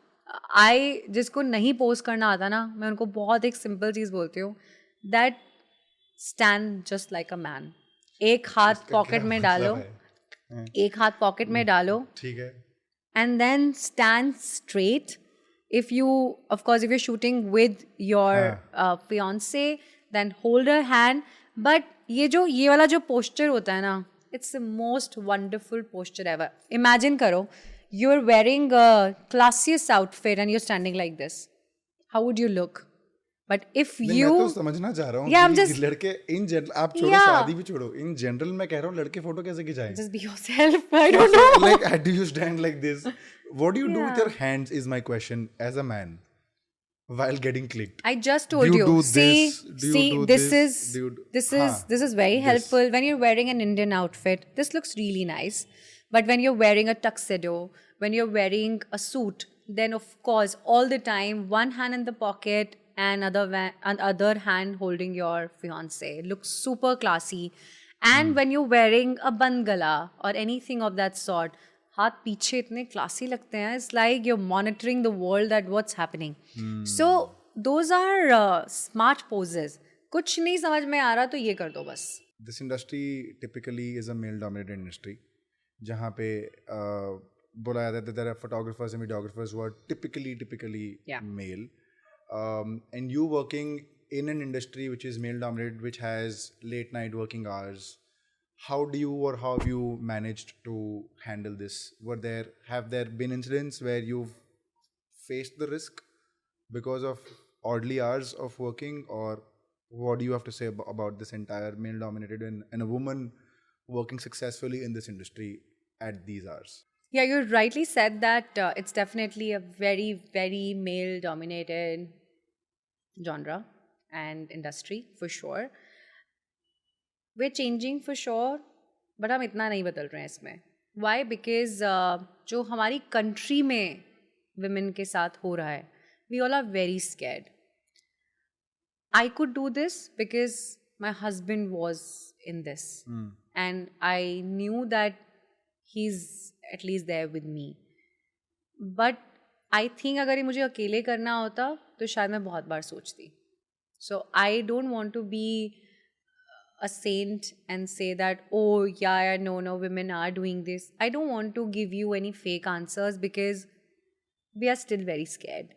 जिसको नहीं pose करना आता ना, मैं उनको बहुत एक सिंपल चीज़ बोलती हूँ, that stand just like a man. एक हाथ पॉकेट में डालो, एक हाथ पॉकेट में डालो, ठीक है, and then stand straight. If you're shooting with your fiance, then hold her hand, but ये वाला जो पोस्चर होता है ना, it's the most wonderful posture ever. Imagine करो, you are wearing a classiest outfit and you are standing like this. How would you look? But if मैं you तो समझना चाह रहा हूँ Yeah, I'm कि just- लड़के इन जनरल, आप छोड़ो Yeah. शादी भी छोड़ो, इन जनरल मैं कह रहा हूँ लड़के फोटो कैसे खिंचाएं? just be yourself. I don't know. Like, do you stand like this? What do you do with Yeah. your hands is my question as a man while getting clicked. I just told Do you you. do See, this? Do you see, do this this? is Do you do- this Haan, is this is very this. helpful when you're wearing an Indian outfit. This looks really nice. But when you're wearing a tuxedo, when you're wearing a suit, then of course all the time one hand in the pocket and other hand holding your fiance looks super classy. And when you're wearing a bangala or anything of that sort, हाथ पीछे इतने classy लगते हैं. It's like you're monitoring the world that what's happening. So those are smart poses. कुछ नहीं समझ में आ रहा तो ये कर दो बस. This industry typically is a male-dominated industry, जहाँ पे बोला जाता है there are photographers and videographers who are typically Yeah. male, and you working in an industry which is male-dominated, which has late-night working hours. How do you or how have you managed to handle this? Have there been incidents where you've faced the risk because of oddly hours of working, or what do you have to say about this entire male-dominated and a woman working successfully in this industry at these hours? Yeah, you rightly said that it's definitely a very, very male-dominated genre and industry for sure. We're changing for sure, but हम इतना नहीं बदल रहे हैं इसमें. Why? Because जो हमारी country में women के साथ हो रहा है, we all are very scared. I could do this because my husband was in this. And I knew that he's at least there with me. But I think अगर ये मुझे अकेले करना होता तो शायद मैं बहुत बार सोचती. So I don't want to be a saint and say that, oh yeah, no, women are doing this. I don't want to give you any fake answers because we are still very scared.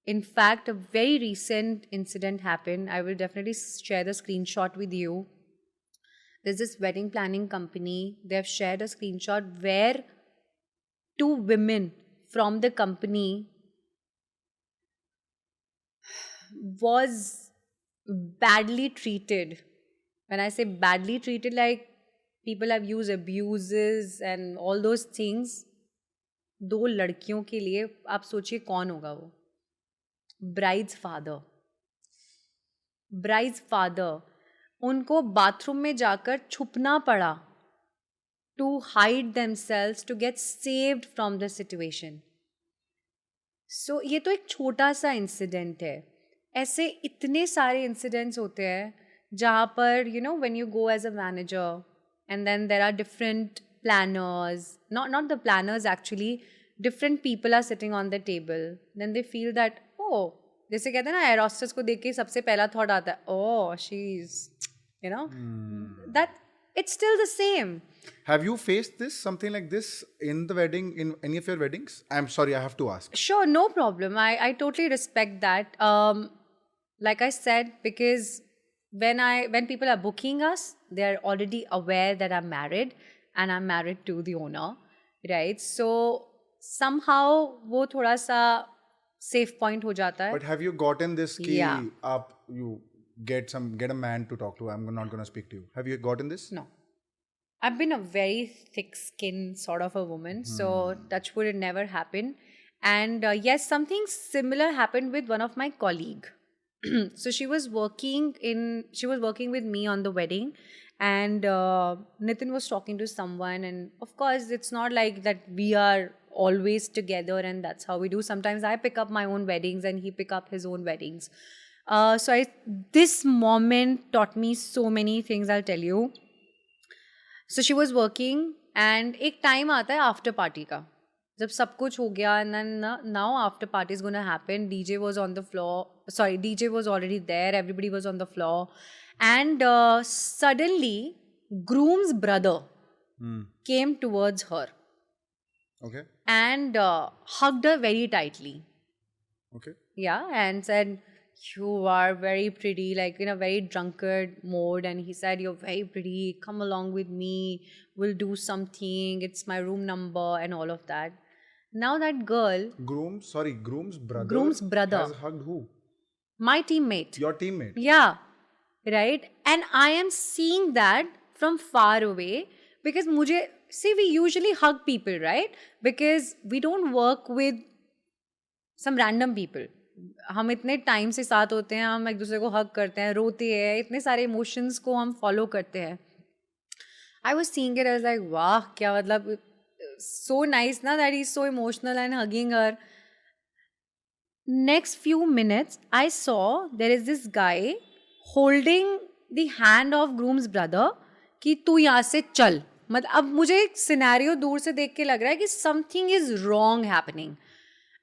In fact, a very recent incident happened. I will definitely share the screenshot with you. There's this wedding planning company. They have shared a screenshot where 2 women from the company was badly treated. When I say badly treated, like people have used abuses and all those things. 2 लड़कियों के लिए आप सोचिए कौन होगा वो. Bride's father. उनको bathroom में जाकर छुपना पड़ा to hide themselves to get saved from the situation. So ये तो एक छोटा सा इंसिडेंट है. ऐसे इतने सारे इंसिडेंट्स होते हैं जहाँ पर when you go as a manager and then there are different planners, not the planners actually, different people are sitting on the table, then they feel that, oh, जैसे कहते हैं ना, एयर होस्टेस को देख के सबसे पहला थॉट आता है, oh, she's that it's still the same. Have you faced something like this in the wedding, in any of your weddings? I'm sorry, I have to ask. Sure, no problem. I totally respect that. Like I said, because when people are booking us, they're already aware that I'm married and I'm married to the owner, right? So somehow वो थोड़ा सा safe point हो जाता है. But have you gotten this key Yeah. up? You get a man to talk to. I'm not going to speak to you. Have you gotten this? No. I've been a very thick-skinned sort of a woman, so touch wood, it never happened. And yes, something similar happened with one of my colleague. So she was working with me on the wedding, and Nitin was talking to someone, and of course it's not like that we are always together and that's how we do. Sometimes I pick up my own weddings and he pick up his own weddings. This moment taught me so many things, I'll tell you. So she was working and एक time आता है after party का, जब सब कुछ हो गया, and then now after party is going to happen. DJ was already there, everybody was on the floor, and suddenly groom's brother came towards her. Okay. And hugged her very tightly. Okay. Yeah, and said, you are very pretty, like in a very drunkard mode. And he said, you're very pretty, come along with me, we'll do something, it's my room number and all of that. Now that girl, Groom's brother. Groom's brother. Has hugged who? My teammate. Your teammate. Yeah, right. And I am seeing that from far away because see, we usually hug people, right? Because we don't work with some random people. हम इतने time से साथ होते हैं, हम एक दूसरे को हग करते हैं, रोते हैं, इतने सारे इमोशंस को हम फॉलो करते हैं. I was seeing it, I was like वाह, क्या मतलब, सो नाइस ना that he is so emotional and hugging her. Next few minutes, I saw there is this guy holding the hand of groom's brother कि तू यहाँ से चल. मतलब अब मुझे एक सिनेरियो दूर से देख के लग रहा है कि something is wrong happening.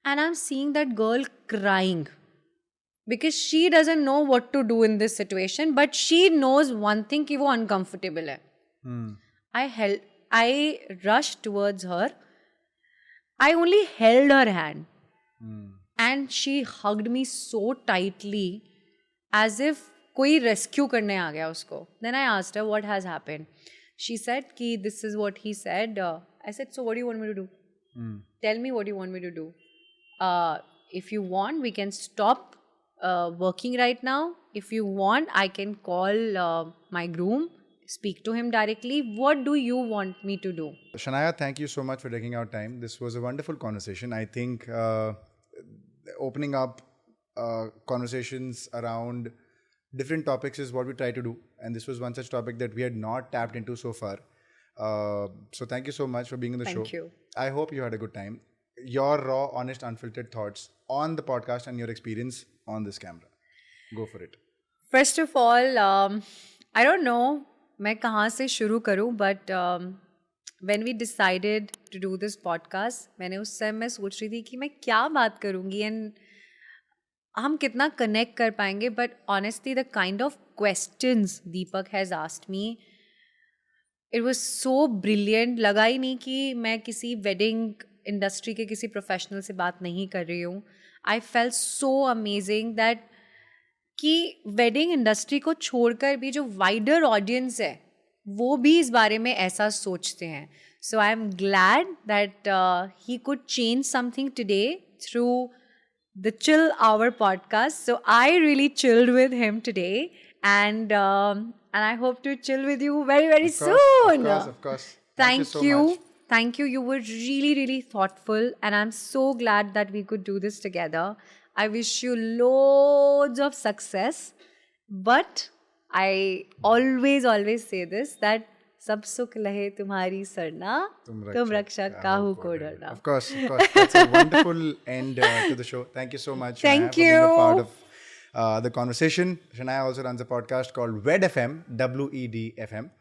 And I'm seeing that girl crying because she doesn't know what to do in this situation, but she knows one thing कि वो uncomfortable है. I rushed towards her. I only held her hand. And she hugged me so tightly as if कोई rescue करने आ गया उसको. Then I asked her what has happened. She said कि this is what he said. I said, so what do you want me to do? Tell me what you want me to do. If you want, we can stop working right now. If you want, I can call my groom, speak to him directly. What do you want me to do? Shanaya, thank you so much for taking out time. This was a wonderful conversation. I think opening up conversations around different topics is what we try to do. And this was one such topic that we had not tapped into so far. So thank you so much for being on the show. Thank you. I hope you had a good time. Your raw, honest, unfiltered thoughts on the podcast and your experience on this camera. Go for it. First of all, I don't know मैं कहाँ से शुरू करूँ, but when we decided to do this podcast, मैंने उस समय मैं सोच रही थी कि मैं क्या बात करूँगी and हम कितना connect कर पाएंगे. But honestly, the kind of questions Deepak has asked me, it was so brilliant. लगा ही नहीं कि मैं किसी wedding industry के किसी professional से बात नहीं कर रही हूँ. I felt so amazing that कि वेडिंग इंडस्ट्री को छोड़कर भी जो वाइडर ऑडियंस है वो भी इस बारे में ऐसा सोचते हैं. So I am glad that he could change something today through the chill hour podcast. So I really chilled with him today and I hope to chill with you very, very soon. Of course. Thank so you. much. Thank you. You were really, really thoughtful, and I'm so glad that we could do this together. I wish you loads of success. But I always say this, that सब सुख लहे तुम्हारी सरना, तुम रक्षा काहू को डरना. Of course. That's a wonderful end to the show. Thank you so much. Thank Shanaya, you. for being a part of the conversation. Shania also runs a podcast called WED FM, WED FM.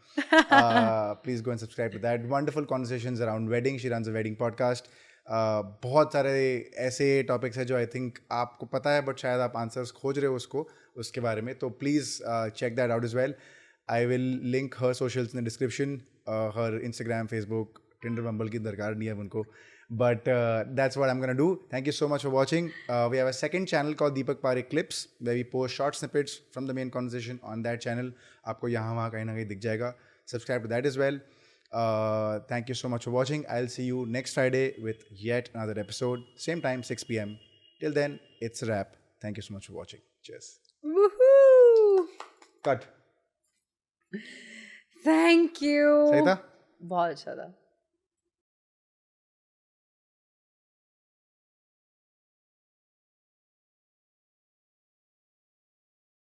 Please go and subscribe to that. Wonderful conversations around wedding. She runs a wedding podcast. बहुत सारे ऐसे topics हैं जो I think आपको पता है but शायद आप आंसर्स खोज रहे हो उसके बारे में. तो please check that out as well. I will link her socials in the description. Her Instagram, Facebook, Tinder, Bumble की दरकार नहीं है उनको. But that's what I'm going to do. Thank you so much for watching. We have a second channel called Deepak Parekh Clips where we post short snippets from the main conversation on that channel. आपको यहाँ वहाँ कहीं ना कहीं दिख जाएगा. Subscribe to that as well. Thank you so much for watching. I'll see you next Friday with yet another episode. Same time, 6 p.m. Till then, it's a wrap. Thank you so much for watching. Cheers. Woohoo! Cut. Thank you. सही था? बहुत अच्छा था.